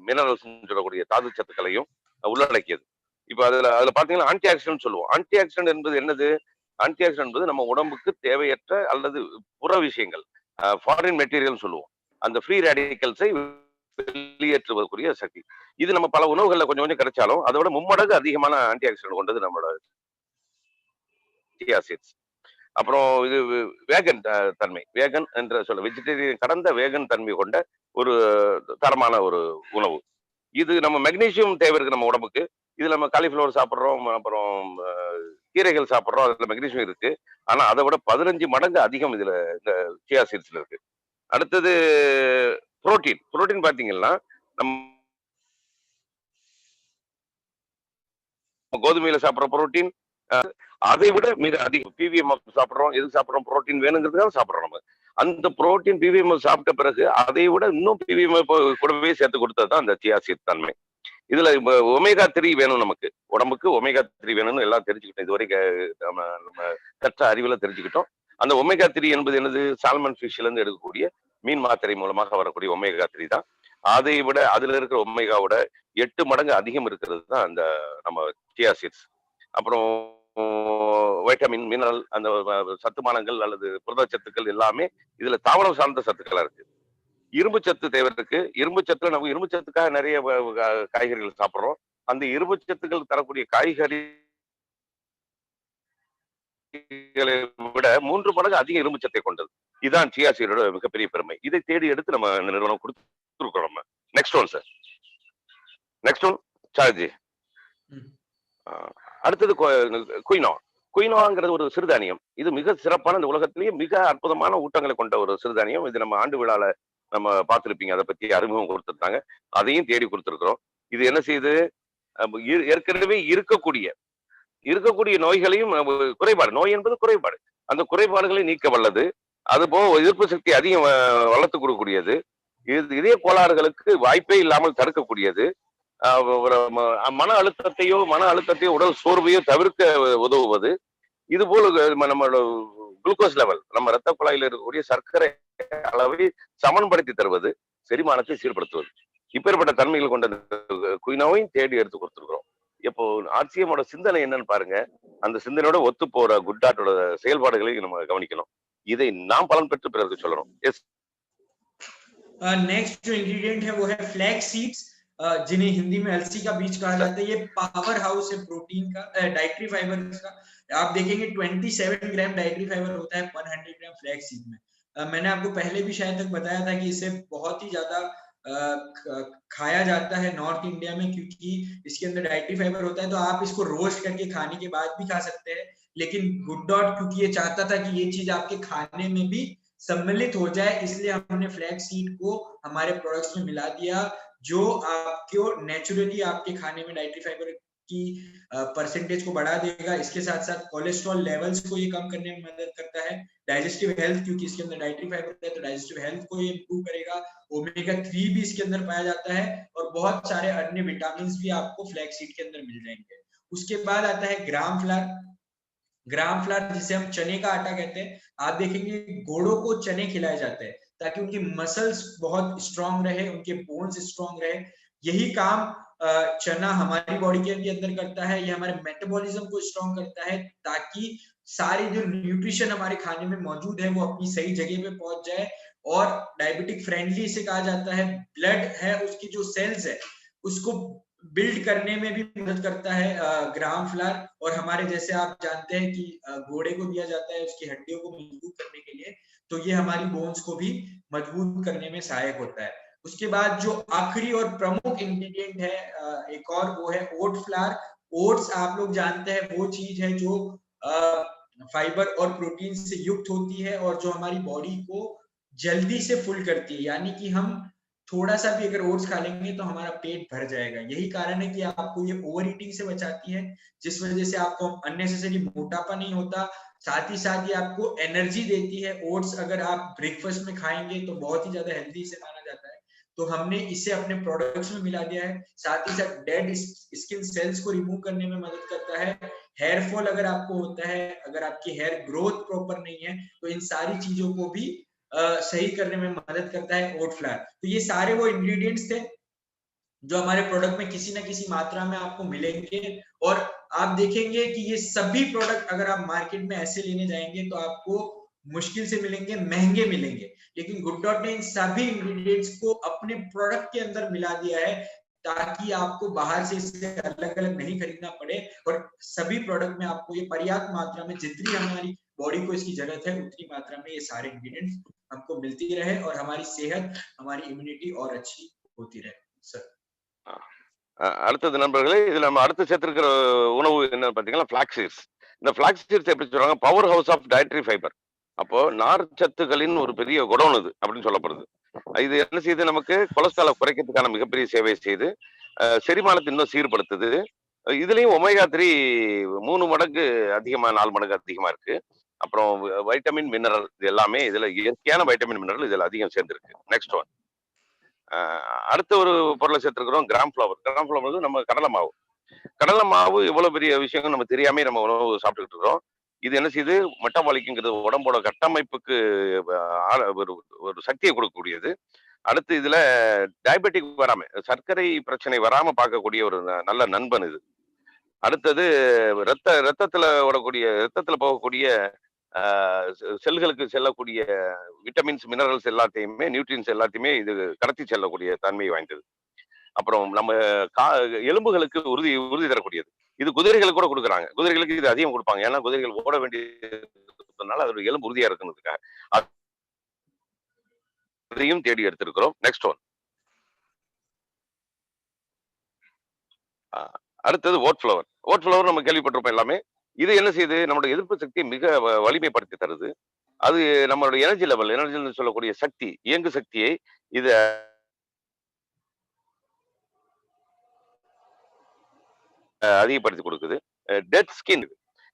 மினரல்ஸ் சொல்லக்கூடிய தாது சத்துக்களையும் உள்ளடக்கியது. இப்ப அதுல பாத்தீங்கன்னா ஆன்டி ஆக்சிடென்ட் சொல்லுவோம். ஆன்டி ஆக்சிடென்ட் என்பது என்னது? ஆன்டி ஆக்சிடென்ட் என்பது நம்ம உடம்புக்கு தேவையற்ற அல்லது புற விஷயங்கள், ஃபாரின் மெட்டீரியல் சொல்லுவோம், அந்த ஃப்ரீ ரேடிக்கல்ஸை வெளியேற்றுவதற்குரிய சக்தி. இது நம்ம பல உணவுகள்ல கொஞ்சம் கொஞ்சம் கிடைச்சாலும் அதை விட மும்மடங்கு அதிகமான ஆன்டி ஆக்சிடென்ட் கொண்டது நம்மளோட சியா சீட்ஸ். அப்புறம் இது வேகன் தன்மை, வேகன் என்ற சொல்ல வெஜிடேரியன் கடந்த வேகன் தன்மை கொண்ட ஒரு தரமான ஒரு உணவு. இது நம்ம மெக்னீசியம் தேவை இருக்கு நம்ம உடம்புக்கு. இது நம்ம காலிஃபிளவர் சாப்பிட்றோம், அப்புறம் கீரைகள் சாப்பிட்றோம், அதுல மெக்னீசியம் இருக்கு. ஆனா அதை விட 15 மடங்கு அதிகம் இதுல இந்த சியா சீட்ஸ்ல இருக்கு. அடுத்தது புரோட்டீன். புரோட்டீன் பாத்தீங்கன்னா நம்ம கோதுமையில சாப்பிட்ற புரோட்டீன் அதை விட மிக அதிகம். பிவிஎம் சாப்பிட்றோம், எது சாப்பிட்றோம்? புரோட்டீன் வேணுங்கிறதுக்காக சாப்பிட்றோம் நம்ம. அந்த புரோட்டீன் பிவிஎம் சாப்பிட்ட பிறகு அதை விட இன்னும் பிவிஎம் கூடவே சேர்த்து கொடுத்தது தான் அந்த சியா சீட் தன்மை. இதுல ஒமேகா 3 வேணும் நமக்கு, உடம்புக்கு ஒமேகா 3 வேணும்னு எல்லாம் தெரிஞ்சுக்கிட்டோம். இதுவரைக்கும் நம்ம கற்ற அறிவுல தெரிஞ்சுக்கிட்டோம். அந்த ஒமேகா 3 என்பது என்னது? சால்மன் ஃபிஷ்ல இருந்து எடுக்கக்கூடிய மீன் மாத்திரை மூலமாக வரக்கூடிய ஒமேகா 3 தான். அதை விட அதுல இருக்கிற ஒமேகாவோட 8 மடங்கு அதிகம் இருக்கிறது தான் அந்த நம்ம சியா சீட்ஸ். அப்புறம் வைட்டமின், மினரல், அந்த சத்துமானங்கள் அல்லது புரதச்சத்துக்கள் எல்லாமே இதுல தாவரம் சார்ந்த சத்துக்களா இருக்கு. இரும்பு சத்து தேவை இருக்கு. இரும்பு சத்துல நம்ம இரும்பு சத்துக்காக நிறைய காய்கறிகள் சாப்பிடுறோம். அந்த இரும்பு சத்துக்கள் தரக்கூடிய காய்கறிகளை விட 3 மடங்கு அதிக இரும்பு சத்தை கொண்டது. இதுதான் சியா சீடோட மிகப்பெரிய பெருமை. இதை தேடி எடுத்து நம்ம இந்த நிறுவனம் கொடுத்துருக்கோம் நம்ம. Next one sir. Next one சார்ஜி. அடுத்தது குயினோ. குயினோங்கிறது ஒரு சிறுதானியம். இது மிக சிறப்பான, இந்த உலகத்திலேயே மிக அற்புதமான ஊட்டங்களை கொண்ட ஒரு சிறுதானியம். இது நம்ம ஆண்டு விழால நம்ம பார்த்திருப்பீங்க. அதை பத்தி அறிமுகம் கொடுத்துருந்தாங்க. அதையும் தேடி கொடுத்துருக்கிறோம். இது என்ன செய்யுது, ஏற்கனவே இருக்கக்கூடிய நோய்களையும், குறைபாடு, நோய் என்பது குறைபாடு, அந்த குறைபாடுகளை நீக்க வல்லது. அது போக எதிர்ப்பு சக்தி அதிகம் வளர்த்து கொடுக்கக்கூடியது. இதய கோளாறுகளுக்கு வாய்ப்பே இல்லாமல் தடுக்கக்கூடியது. மன அழுத்தத்தையோ உடல் சோர்வையோ தவிர்க்க உதவுவது. இது போல நம்மளோட குளுக்கோஸ் லெவல், நம்ம ரத்த குழாயில் இருக்கக்கூடிய சர்க்கரை அளவை சமன்படுத்தி தருவது, செரிமானத்தை சீர்படுத்துவது, இப்பேற்பட்ட தன்மைகள் கொண்ட குயினோவையும் தேடி எடுத்து கொடுத்துருக்கிறோம். இப்போ ஆர்சிஎம்மோட சிந்தனை என்னன்னு பாருங்க. அந்த சிந்தனையோட ஒத்து போற குட்டாட்டோட செயல்பாடுகளையும் நம்ம கவனிக்கணும். இதை நாம் பலன் பெற்று பிறருக்கு சொல்லணும். எஸ். नेक्स्ट जो इंग्रेडिएंट है वो है फ्लैक्स सीड्स, जिन्हें हिंदी में अलसी का बीज कहा जाता है। ये पावर हाउस है प्रोटीन का, डाइटरी फाइबर का। आप देखेंगे 27 ग्राम डाइटरी फाइबर होता है 100 ग्राम फ्लैक्स सीड में। मैंने आपको पहले भी शायद तक बताया था कि इसे बहुत ही ज्यादा खाया जाता है नॉर्थ इंडिया में, क्योंकि इसके अंदर डाइटरी फाइबर होता है। तो आप इसको रोस्ट करके खाने के बाद भी खा सकते हैं, लेकिन गुड डॉट क्योंकि ये चाहता था कि ये चीज आपके खाने में भी सम्मिलित हो जाए, इसलिए हमने फ्लैक्स सीड को हमारे प्रोडक्ट्स में मिला दिया, जो आपको नेचुरली आपके खाने में डाइटरी फाइबर की परसेंटेज को बढ़ा देगा। इसके साथ साथ कोलेस्ट्रॉल लेवल्स को ये कम करने में मदद करता है। डाइजेस्टिव हेल्थ, क्योंकि इसके अंदर डाइटरी फाइबर है तो डाइजेस्टिव हेल्थ को ये इंप्रूव करेगा। ओमेगा 3 भी इसके अंदर पाया जाता है और बहुत सारे अन्य विटामिन भी आपको फ्लैक्स सीड के अंदर मिल जाएंगे। उसके बाद आता है ग्राम फ्लावर। ग्राम फ्लावर जिसे हम चने का आटा कहते हैं। आप देखेंगे घोड़ों को चने खिलाए जाते हैं ताकि उनकी मसल्स बहुत स्ट्रांग रहे, उनके बोन्स स्ट्रांग रहे। यही काम चना हमारी बॉडी के भी अंदर करता है। ये हमारे मेटाबॉलिज्म को स्ट्रांग करता है ताकि सारी जो न्यूट्रिशन हमारे खाने में मौजूद है वो अपनी सही जगह पे पहुंच जाए। और डायबिटिक फ्रेंडली इसे कहा जाता है। ब्लड है उसकी जो सेल्स है उसको बिल्ड करने में भी मदद करता है ग्राम फ्लावर। और हमारे जैसे आप जानते हैं कि घोड़े को दिया जाता है उसकी हड्डियों को मजबूत करने के लिए, तो ये हमारी बोन्स को भी मजबूत करने में सहायक होता है। उसके बाद जो आखिरी और प्रमुख इंग्रेडिएंट है एक और, वो है ओट फ्लावर। ओट्स आप लोग जानते हैं वो चीज है जो फाइबर और प्रोटीन से युक्त होती है और जो हमारी बॉडी को जल्दी से फुल करती है। यानी कि हम थोड़ा सा भी अगर ओट्स खा लेंगे तो हमारा पेट भर जाएगा। यही कारण है कि आपको ये ओवर ईटिंग से बचाती है, जिस वजह से आपको अननेसेसरी मोटापा नहीं होता। साथ ही साथ ये आपको एनर्जी देती है। ओट्स अगर आप ब्रेकफास्ट में खाएंगे तो बहुत ही ज्यादा हेल्दी से माना जाता है, तो हमने इसे अपने प्रोडक्ट्स में मिला दिया है। साथ ही साथ डेड स्किन सेल्स को रिमूव करने में मदद करता है। हेयर फॉल अगर आपको होता है, अगर आपकी हेयर ग्रोथ प्रॉपर नहीं है, तो इन सारी चीजों को भी सही करने में मदद करता है ओट फ्लावर। तो ये सारे वो इंग्रेडिएंट्स थे जो हमारे प्रोडक्ट में किसी ना किसी मात्रा में आपको मिलेंगे। और आप देखेंगे कि ये सभी प्रोडक्ट अगर आप मार्केट में ऐसे लेने जाएंगे तो आपको मुश्किल से मिलेंगे, महंगे मिलेंगे, लेकिन गुड डॉट ने इन सभी इंग्रेडिएंट्स को अपने प्रोडक्ट के अंदर मिला दिया है ताकि आपको बाहर से इसे अलग अलग नहीं खरीदना पड़े। और सभी प्रोडक्ट में आपको ये पर्याप्त मात्रा में, जितनी हमारी बॉडी को इसकी जरूरत है उतनी मात्रा में ये सारे इंग्रेडिएंट्स हमको मिलती रहे और हमारी सेहत, हमारी इम्यूनिटी और अच्छी होती रहे। सर அடுத்தது நண்பர்களே, இதுல நம்ம அடுத்து சேர்த்திருக்கிற உணவு என்ன பாத்தீங்கன்னா ஃபிளாக்ஸ் சீட்ஸ். இந்த ஃபிளாக்ஸ் சீட்ஸ் எப்படி சொல்றாங்க, power house of dietary fibre. அப்போ நார்ச்சத்துகளின் ஒரு பெரிய குடோன் இது அப்படின்னு சொல்லப்படுது. இது என்ன செய்யுது, நமக்கு கொலஸ்ட்ராலை குறைக்கிறதுக்கான மிகப்பெரிய சேவை செய்து செரிமானத்தை இன்னும் சீர்படுத்துது. இதுலயும் ஒமேகா 3 3 மடங்கு அதிகமா, 4 மடங்கு அதிகமா இருக்கு. அப்புறம் வைட்டமின், மினரல், இது எல்லாமே இதுல இயற்கையான வைட்டமின், மினரல் இதுல அதிகம் சேர்ந்திருக்கு. நெக்ஸ்ட் ஒன், அடுத்த ஒரு பொருளை சேர்த்திருக்கிறோம், கிராம் ஃபிளவர். கிராம் ஃபிளவர் வந்து நம்ம கடலை மாவு. கடலை மாவு எவ்வளவு பெரிய விஷயங்கள் நம்ம தெரியாம நம்ம உணவு சாப்பிட்டுக்கிட்டு இருக்கிறோம். இது என்ன செய்யுது, மெட்டபாலிக்ங்கிறது உடம்போட கட்டமைப்புக்கு ஒரு சக்தியை கொடுக்கக்கூடியது. அடுத்து இதுல டயபெட்டிக் வராம, சர்க்கரை பிரச்சனை வராம பார்க்கக்கூடிய ஒரு நல்ல நண்பன் இது. அடுத்தது ரத்தத்துல போகக்கூடிய செல்களுக்கு செல்லக்கூடிய விட்டமின்ஸ், மினரல்ஸ் எல்லாத்தையுமே, நியூட்ரியன்ஸ் எல்லாத்தையுமே இது கடத்தி செல்லக்கூடிய தன்மை வாய்ந்தது. அப்புறம் நம்ம எலும்புகளுக்கு உறுதி தரக்கூடியது. இது குதிரைகளுக்கு கூட கொடுக்குறாங்க. குதிரைகளுக்கு இது அதிகம் கொடுப்பாங்க. ஏன்னா குதிரைகள் ஓட வேண்டியதுனால அதோட எலும்பு உறுதியா இருக்குன்றதுக்காக அதையும் தேடி எடுத்திருக்கிறோம். Next one. அடுத்தது ஓட் ஃப்ளவர். ஓட் ஃப்ளவர் நம்ம கேள்விப்பட்டிருப்போம் எல்லாமே. இது என்ன செய்யுது? நம்மளோட எதிர்ப்பு சக்தியை மிக வலிமைப்படுத்தி தருது. அது நம்மளோட எனர்ஜி சொல்லக்கூடிய சக்தி, இயங்கு சக்தியை இது அதிகப்படுத்தி கொடுக்குது. டெட் ஸ்கின்,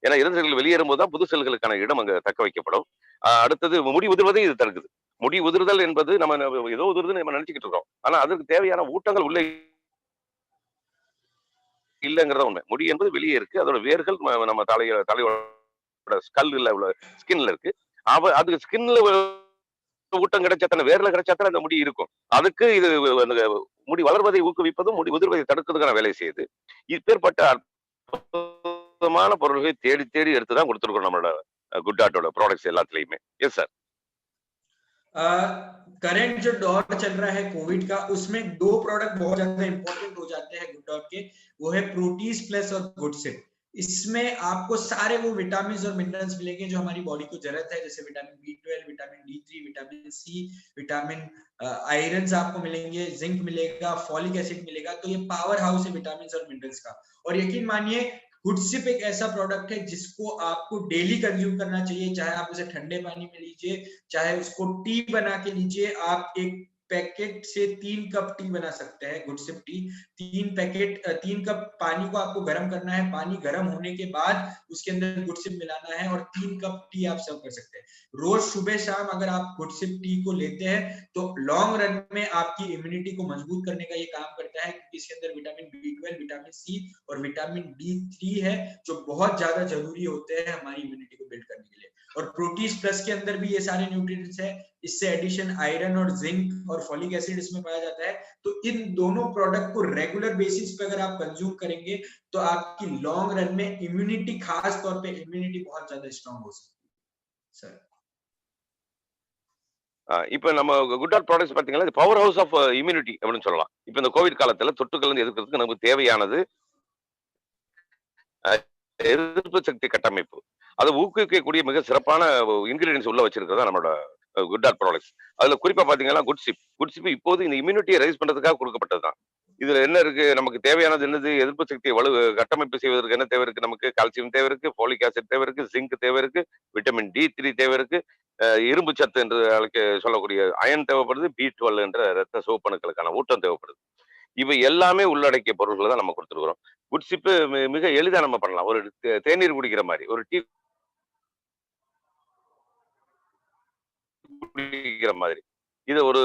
ஏன்னா இறந்த செல்கள் வெளியேறும் போது தான் புது செல்களுக்கான இடம் அங்க தக்க வைக்கப்படும். அடுத்தது முடி உதிர்வதை இது தடுக்குது. முடி உதிர்தல் என்பது நம்ம ஏதோ உதிர்துன்னு நம்ம நினைச்சுக்கிட்டு இருக்கோம். ஆனா அதற்கு தேவையான ஊட்டங்கள் உள்ளே இல்லைங்கிறத உண்மை. முடி என்பது வெளியே இருக்கு. அதோட வேர்கள் நம்ம தலையோட ஸ்கல்ல உள்ள ஸ்கின்ல இருக்கு. அதுக்கு ஸ்கின்ல ஊட்டம் கிடைச்சாத்தான, வேர்ல கிடைச்சாத்தான அந்த முடி இருக்கும். அதுக்கு இது முடி வளர்வதை ஊக்குவிப்பதும் முடி உதிர்வதை தடுக்கிறதுக்கான வேலை செய்யுது. இப்பேற்பட்ட அற்புதமான பொருள்களை தேடி தேடி எடுத்துதான் கொடுத்துருக்கோம் நம்மளோட குட் டாட்டோட ப்ராடக்ட்ஸ் எல்லாத்துலயுமே. Yes sir. करंट जो दौर चल रहा है कोविड का, उसमें 2 प्रोडक्ट बहुत ज्यादा इंपॉर्टेंट हो जाते हैं गुड डॉट के, वो है प्रोटीज प्लस और गुडसिप। इसमें आपको सारे वो विटामिन और मिनरल्स मिलेंगे जो हमारी बॉडी को जरूरत है, जैसे vitamin B12, vitamin D3, vitamin C, vitamin आयरन आपको मिलेंगे, जिंक मिलेगा, फॉलिक एसिड मिलेगा। तो ये पावर हाउस है विटामिन और मिनरल्स का। और यकीन मानिए गुडसिप एक ऐसा प्रोडक्ट है जिसको आपको डेली कंज्यूम करना चाहिए, चाहे आप उसे ठंडे पानी में लीजिए, चाहे उसको टी बना के लीजिए। आप एक पैकेट से 3 कप टी बना सकते हैं, गुडसिप टी। 3 कप पानी को आपको गर्म करना है, पानी गर्म होने के बाद उसके अंदर गुडसिप मिलाना है और 3 कप टी आप सर्व कर सकते हैं। रोज सुबह शाम अगर आप गुडसिप टी को लेते हैं तो लॉन्ग रन में आपकी इम्यूनिटी को मजबूत करने का ये काम करता है, क्योंकि इसके अंदर विटामिन B12, विटामिन सी और विटामिन D3 है, जो बहुत ज्यादा जरूरी होते हैं हमारी इम्यूनिटी को बिल्ड करने के लिए। और प्रोटीज प्लस के अंदर भी ये सारे न्यूट्रिएंट्स है। इससे एडिशन आयरन और जिंक और फॉलिक एसिड इसमें पाया जाता है। तो इन दोनों प्रोडक्ट को रेगुलर बेसिस पे अगर आप कंज्यूम करेंगे तो आपकी लॉन्ग रन में इम्यूनिटी, खास तौर पे इम्यूनिटी बहुत ज्यादा स्ट्रांग हो सकती है सर। இப்ப நம்ம குட் டாட் ப்ராடக்ட்ஸ் பாத்தீங்கன்னா இது பவர் ஹவுஸ் ஆஃப் இம்யூனிட்டி அப்படின்னு சொல்லலாம். இப்ப இந்த கோவிட் காலத்துல தொற்றுகள் எதிர்க்கிறதுக்கு நமக்கு தேவையானது எதிர்ப்பு சக்தி கட்டமைப்பு, அதை ஊக்குவிக்கக்கூடிய மிக சிறப்பான இன்கிரீடியன்ஸ் உள்ள வச்சிருக்கிறதா நம்மளோட குட் டாட் ப்ராடக்ட்ஸ். அதுல குறிப்பா பாத்தீங்கன்னா குட்சிப் இப்போது இந்த இம்யூனிட்டியை ரைஸ் பண்றதுக்காக கொடுக்கப்பட்டதுதான். இதுல என்ன இருக்கு? நமக்கு தேவையானது என்னது? எதிர்ப்பு சக்தியை கட்டமைப்பு செய்வதற்கு என்ன தேவை இருக்கு? நமக்கு கால்சியம் தேவை இருக்கு, போலிக் ஆசிட் தேவை இருக்கு, ஜிங்க் தேவை இருக்கு, விட்டமின் D3 தேவை இருக்கு, இரும்பு சத்து என்று சொல்லக்கூடிய அயன் தேவைப்படுது, B12 என்ற ரத்த சிவப்பணுக்களுக்கான ஊட்டம் தேவைப்படுது. இவை எல்லாமே உள்ளடக்கிய பொருட்களை தான் நம்ம கொடுத்துருக்கிறோம். குட்சிப்பு மிக எளிதா நம்ம பண்ணலாம். ஒரு தேநீர் குடிக்கிற மாதிரி, ஒரு டீ குடிக்கிற மாதிரி. இது ஒரு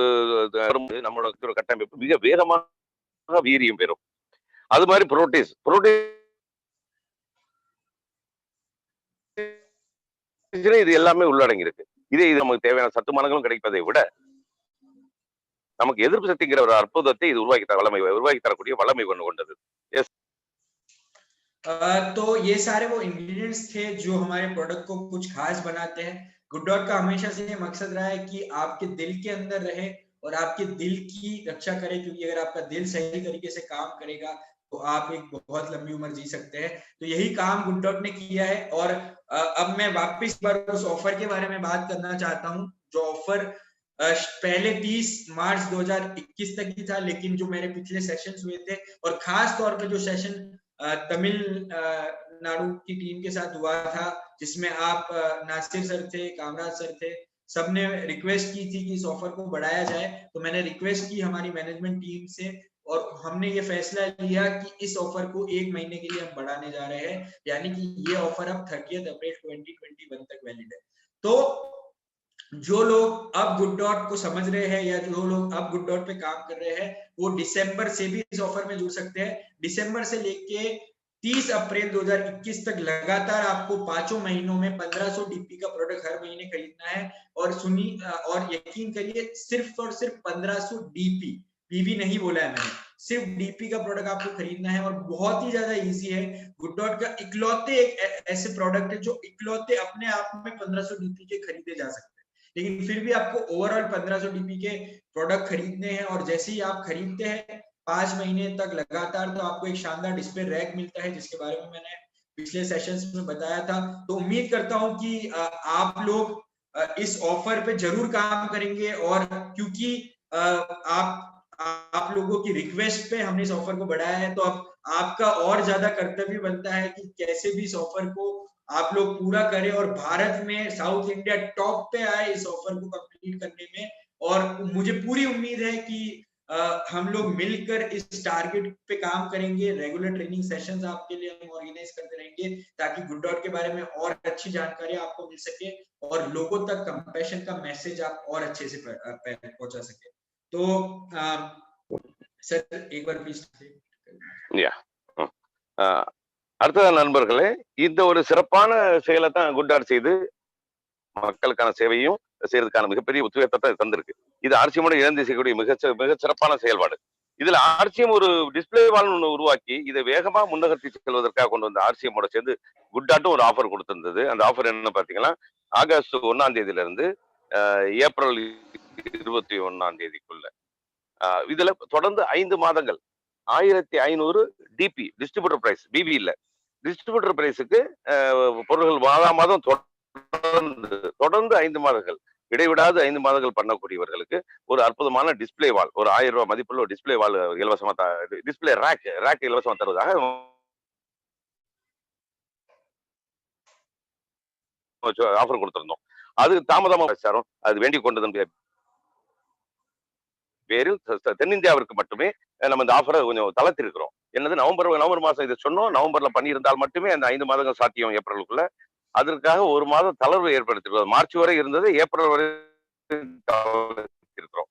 நம்மளோட கட்டமைப்பு மிக வேகமாக வீரியம் பெறும். அது மாதிரி புரோட்டீஸ் இது எல்லாமே உள்ளடங்கி இருக்கு. இது நமக்கு தேவையான சத்துமானங்களும் கிடைப்பதை விட நமக்கு எதிர்ப்பு சக்திங்கிற ஒரு அற்புதத்தை இது உருவாக்கி தரக்கூடிய வல்லமை கொண்டது. எஸ்। तो ये सारे वो इंग्रेडिएंट्स थे जो हमारे प्रोडक्ट को कुछ खास बनाते हैं। गुड डॉट का हमेशा से ये मकसद रहा है कि आपके दिल के अंदर रहे और आपके दिल की रक्षा करे, क्योंकि अगर आपका दिल सही तरीके से काम करेगा तो आप एक बहुत लंबी उम्र जी सकते हैं। तो यही काम गुड डॉट ने किया है। और अब मैं वापस उस ऑफर के बारे में बात करना चाहता हूँ, जो ऑफर पहले 30 मार्च 2021 तक ही था, लेकिन जो मेरे पिछले सेशंस हुए थे और खास तौर पे जो सेशन तमिलनाडु की टीम के साथ हुआ था, जिसमें आप नासिर सर थे, कामराज सर थे, सबने रिक्वेस्ट की थी कि इस ऑफर को बढ़ाया जाए। तो मैंने रिक्वेस्ट की हमारी मैनेजमेंट टीम से और हमने ये फैसला लिया कि इस ऑफर को 1 महीने के लिए हम बढ़ाने जा रहे हैं, यानी कि ये ऑफर अब 30 अप्रैल 2021 तक वैलिड है। तो जो लोग अब गुड डॉट को समझ रहे हैं या जो लोग अब गुड डॉट पे काम कर रहे हैं, वो दिसंबर से भी इस ऑफर में जुड़ सकते हैं। दिसंबर से लेके 30 अप्रैल 2021 तक लगातार आपको 5 महीनों में 1500 डीपी का प्रोडक्ट हर महीने खरीदना है। और यकीन करिए सिर्फ और सिर्फ 1500 डीपी, पीवी नहीं बोला है मैंने, सिर्फ डीपी का प्रोडक्ट आपको खरीदना है। और बहुत ही ज्यादा इजी है। गुड डॉट का इकलौते एक ऐसे प्रोडक्ट है जो इकलौते अपने आप में 1500 डीपी के खरीदे जा सकते हैं। लेकिन फिर भी आपको ओवरऑल 1500 डीपी के प्रोडक्ट खरीदने हैं। और जैसे ही आप खरीदते हैं 5 महीने तक लगातार, तो आपको एक शानदार डिस्प्ले रैक मिलता है, जिसके बारे में मैंने पिछले सेशंस में बताया था। तो उम्मीद करता हूं कि आप लोग इस ऑफर पे जरूर काम करेंगे। और क्योंकि आप लोगों की रिक्वेस्ट पे हमने इस ऑफर को बढ़ाया है, तो अब आपका और ज्यादा कर्तव्य बनता है कि कैसे भी इस ऑफर को आप लोग पूरा करें और भारत में साउथ इंडिया टॉप पे आए इस ऑफर को कंप्लीट करने में। और मुझे पूरी उम्मीद है कि हम लोग मिलकर इस टारगेट पे काम करेंगे। रेगुलर ट्रेनिंग सेशंस आपके लिए हम ऑर्गेनाइज करते रहेंगे, ताकि गुड डॉट के बारे में और अच्छी जानकारी आपको मिल सके और लोगों तक कंपैशन का मैसेज आप और अच्छे से पहुंचा सके। तो सर एक बार प्लीज। அடுத்ததான் நண்பர்களே, இந்த ஒரு சிறப்பான செயலை தான் குட் டாட் செய்து மக்களுக்கான சேவையும் செய்யறதுக்கான மிகப்பெரிய உத்வேகத்தை தந்திருக்கு. இது ஆர்சிஎமோட இழந்து செய்யக்கூடிய மிக சிறப்பான செயல்பாடு. இதுல ஆர்சிஎம் ஒரு டிஸ்பிளே வால் ஒன்று உருவாக்கி இதை வேகமா முன்னகர்த்தி செல்வதற்காக கொண்டு வந்த ஆர்சிஎமோட சேர்ந்து குட் டாட்டும் ஒரு ஆஃபர் கொடுத்திருந்தது. அந்த ஆஃபர் என்ன பாத்தீங்கன்னா, ஆகஸ்ட் 1ஆம் தேதியில இருந்து ஏப்ரல் 21ஆம் தேதிக்குள்ள இதுல தொடர்ந்து 5 மாதங்கள் 1500 டிபி டிஸ்ட்ரிபியூட்டர் பிரைஸ், பிபி இல்ல, டிஸ்ட்ரிபியூட்டர் பிரைஸுக்கு பொருள்கள் மாதம் தொடர்ந்து 5 மாதங்கள் இடைவிடாது 5 மாதங்கள் பண்ணக்கூடியவர்களுக்கு ஒரு அற்புதமான டிஸ்பிளே வால், ஒரு 1000 ரூபாய் மதிப்புள்ள ஒரு டிஸ்பிளே வால் இலவசமா, டிஸ்பிளே ரேக் இலவசமா தருவதாக ஆஃபர் கொடுத்திருந்தோம். அது தாமதமா சாரும் அது வேண்டிக் கொண்டதன் பேரில் தென்னிந்தியாவிற்கு மட்டுமே நம்ம இந்த ஆஃபரை கொஞ்சம் தளர்த்திருக்கிறோம். என்னது, நவம்பர் மாசம் இதை சொன்னோம். நவம்பர்ல பண்ணியிருந்தால் மட்டுமே அந்த 5 மாதங்கள் சாத்தியம் ஏப்ரலுக்குள்ள. அதற்காக ஒரு மாதம் தளர்வு ஏற்படுத்திருக்கிறோம். மார்ச் வரை இருந்தது, ஏப்ரல் வரை இருக்கிறோம்.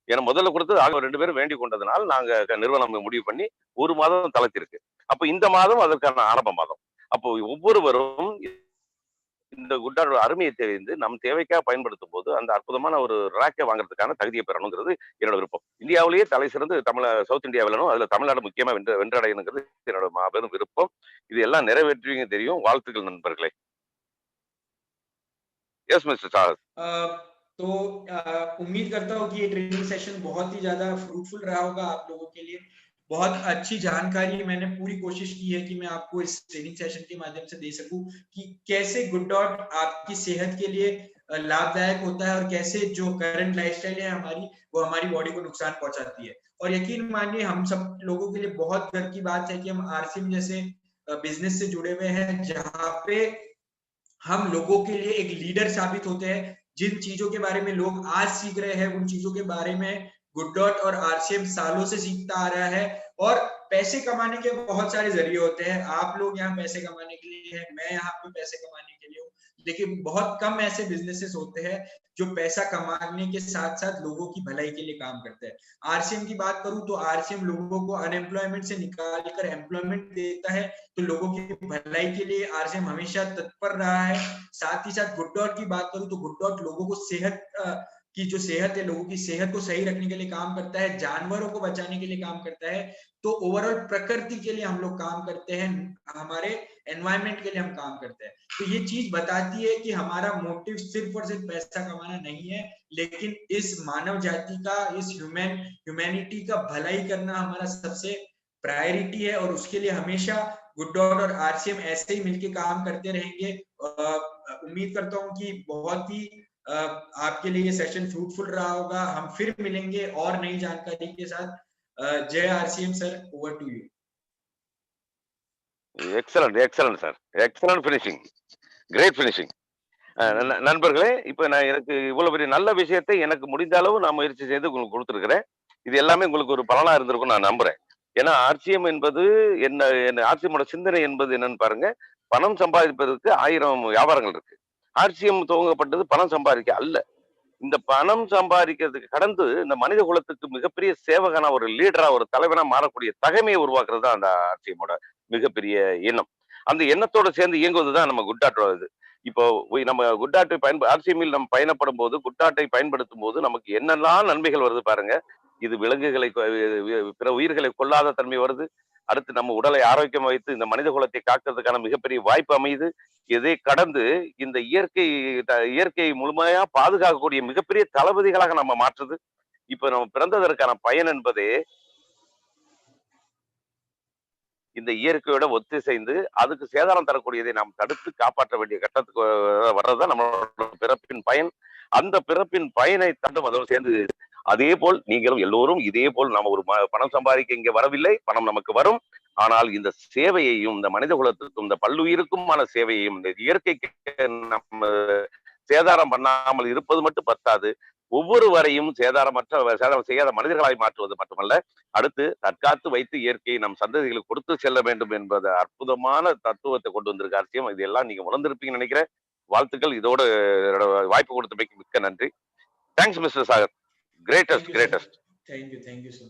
ஏன்னா முதல்ல கொடுத்தது ஆக 2 பேரும் வேண்டிக் கொண்டதுனால் நாங்க நிறுவனம் முடிவு பண்ணி ஒரு மாதம் தளர்த்திருக்கு. அப்ப இந்த மாதம் அதற்கான ஆரம்ப மாதம். அப்போ ஒவ்வொருவரும் இந்த குட் டாட் அருமையை தெரிந்து நம் தேவைக்காக பயன்படுத்தும் போது அந்த அற்புதமான ஒரு ரேக்கை வாங்குறதுக்கான தகுதியை பெறணுங்கிறது என்னோட விருப்பம். இந்தியாவிலேயே தலை சிறந்து சவுத் இந்தியாவிலும் அதுல தமிழ்நாடு முக்கியமா வென்றடையணுங்கிறது என்னோட மாபெரும் விருப்பம். இது எல்லாம் நிறைவேற்றுவீங்க தெரியும். வாழ்த்துக்கள் நண்பர்களே. यस मिस्टर साहब। तो उम्मीद करता हूँ कि ये ट्रेनिंग सेशन बहुत ही ज्यादा फ्रूटफुल रहा होगा आप लोगों के लिए। बहुत अच्छी जानकारी मैंने पूरी कोशिश की है कि मैं आपको इस ट्रेनिंग सेशन के माध्यम से दे सकूं कि कैसे गुड डॉट आपकी सेहत के लिए लाभदायक होता है और कैसे जो करंट लाइफस्टाइल है हमारी, वो हमारी बॉडी को नुकसान पहुंचाती है। और यकीन मानिए हम सब लोगों के लिए बहुत गर्व की बात है कि हम आरसीएम जैसे बिजनेस से जुड़े हुए हैं, जहां पे हम लोगों के लिए एक लीडर साबित होते हैं। जिन चीजों के बारे में लोग आज सीख रहे हैं, उन चीजों के बारे में गुड डॉट और आरसीएम सालों से सीखता आ रहा है। और पैसे कमाने के बहुत सारे जरिए होते हैं। आप लोग यहाँ पैसे कमाने के लिए हैं, मैं यहाँ पे पैसे कमाने के लिए हूँ, लेकिन बहुत कम ऐसे बिजनेसेस होते हैं जो पैसा कमाने के साथ साथ लोगों की भलाई के लिए काम करते हैं। आरसीएम की बात करूं तो आरसीएम लोगों को अनएम्प्लॉयमेंट से निकाल कर एम्प्लॉयमेंट देता है। तो लोगों की भलाई के लिए आरसीएम हमेशा तत्पर रहा है। साथ ही साथ गुड डॉट की बात करूं तो गुड डॉट लोगों को सेहत की जो सेहत है, लोगों की सेहत को सही रखने के लिए काम करता है, जानवरों को बचाने के लिए काम करता है। तो ओवरऑल प्रकृति के लिए हम लोग काम करते हैं, हमारे एनवायरनमेंट के लिए हम काम करते हैं। तो ये चीज बताती है कि हमारा मोटिव सिर्फ और सिर्फ पैसा कमाना नहीं है, लेकिन इस मानव जाति का, इस ह्यूमैनिटी का भलाई करना हमारा सबसे प्रायोरिटी है। और उसके लिए हमेशा गुड डॉट और आरसीएम ऐसे ही मिलकर काम करते रहेंगे। उम्मीद करता हूँ कि बहुत ही आपके लिए ये सेशन फ्रूटफुल रहा होगा। हम फिर मिलेंगे और नई जानकारी के साथ। जय RCM sir, over to you. Excellent sir, excellent finishing, great finishing. நண்பர்களே, இப்ப நான் எனக்கு இவ்வளவு பெரிய நல்ல விஷயத்தை எனக்கு முடிந்த அளவு நான் முயற்சி செய்து உங்களுக்கு கொடுத்துருக்கிறேன். இது எல்லாமே உங்களுக்கு ஒரு பலனா இருந்திருக்கும் நான் நம்புறேன். ஏன்னா ஆர்சிஎம் என்பது என்ன, ஆர்சிஎம்மோட சிந்தனை என்பது என்னன்னு பாருங்க. பணம் சம்பாதிப்பதற்கு 1000 வியாபாரங்கள் இருக்கு. ஆர்சிஎம் துவங்கப்பட்டது பணம் சம்பாதிக்க அல்ல. இந்த பணம் சம்பாதிக்கிறதுக்கு கடந்து இந்த மனித குலத்துக்கு மிகப்பெரிய சேவகனா, ஒரு லீடரா, ஒரு தலைவனா மாறக்கூடிய தகமையை உருவாக்குறது தான் அந்த ஆர்சிஎம்மோட மிகப்பெரிய எண்ணம். அந்த எண்ணத்தோட சேர்ந்து இயங்குவதுதான் நம்ம குட் டாட் இது. இப்போ நம்ம குட் டாட்டை ஆர்சிஎம்மில் நம்ம பயணப்படும் போது குட் டாட்டை பயன்படுத்தும் போது நமக்கு என்னெல்லாம் நன்மைகள் வருது பாருங்க. இது விலங்குகளை பிற உயிர்களை கொல்லாத தன்மை வருது. அடுத்து நம்ம உடலை ஆரோக்கியம் வைத்து இந்த மனித குலத்தை காக்கிறதுக்கான மிகப்பெரிய வாய்ப்பு அமையுது. இதை கடந்து இந்த இயற்கையை முழுமையா பாதுகாக்கக்கூடிய மிகப்பெரிய தளபதிகளாக நம்ம மாற்றுது. இப்ப நம்ம பிறந்ததற்கான பயன் என்பதே இந்த இயற்கையோட ஒத்திசைந்து அதுக்கு சேதாரம் தரக்கூடியதை நாம் தடுத்து காப்பாற்ற வேண்டிய கட்டத்துக்கு வர்றதுதான் நம்மளோட பிறப்பின் பயன். அந்த பிறப்பின் பயனை தண்டும் அதோடு சேர்ந்து அதே போல் நீங்களும் எல்லோரும் இதே போல் நம்ம ஒரு பணம் சம்பாதிக்க இங்க வரவில்லை, பணம் நமக்கு வரும். ஆனால் இந்த சேவையையும் இந்த மனித குலத்துக்கும் இந்த பல்லுயிருக்குமான சேவையையும் இந்த இயற்கைக்கு நம்ம சேதாரம் பண்ணாமல் இருப்பது மட்டும் பத்தாது, ஒவ்வொருவரையும் சேதாரம் செய்யாத மனிதர்களாய் மாற்றுவது மட்டுமல்ல, அடுத்து தற்காத்து வைத்து இயற்கையை நம் சந்ததிகளுக்கு கொடுத்து செல்ல வேண்டும் என்பது அற்புதமான தத்துவத்தை கொண்டு வந்திருக்க அரசியம். இதெல்லாம் நீங்க உணர்ந்திருப்பீங்கன்னு நினைக்கிறேன். வாழ்த்துக்கள். இதோட வாய்ப்பு கொடுத்தமைக்கு மிக்க நன்றி. Thanks mister Sagar. Greatest. Thank you so much.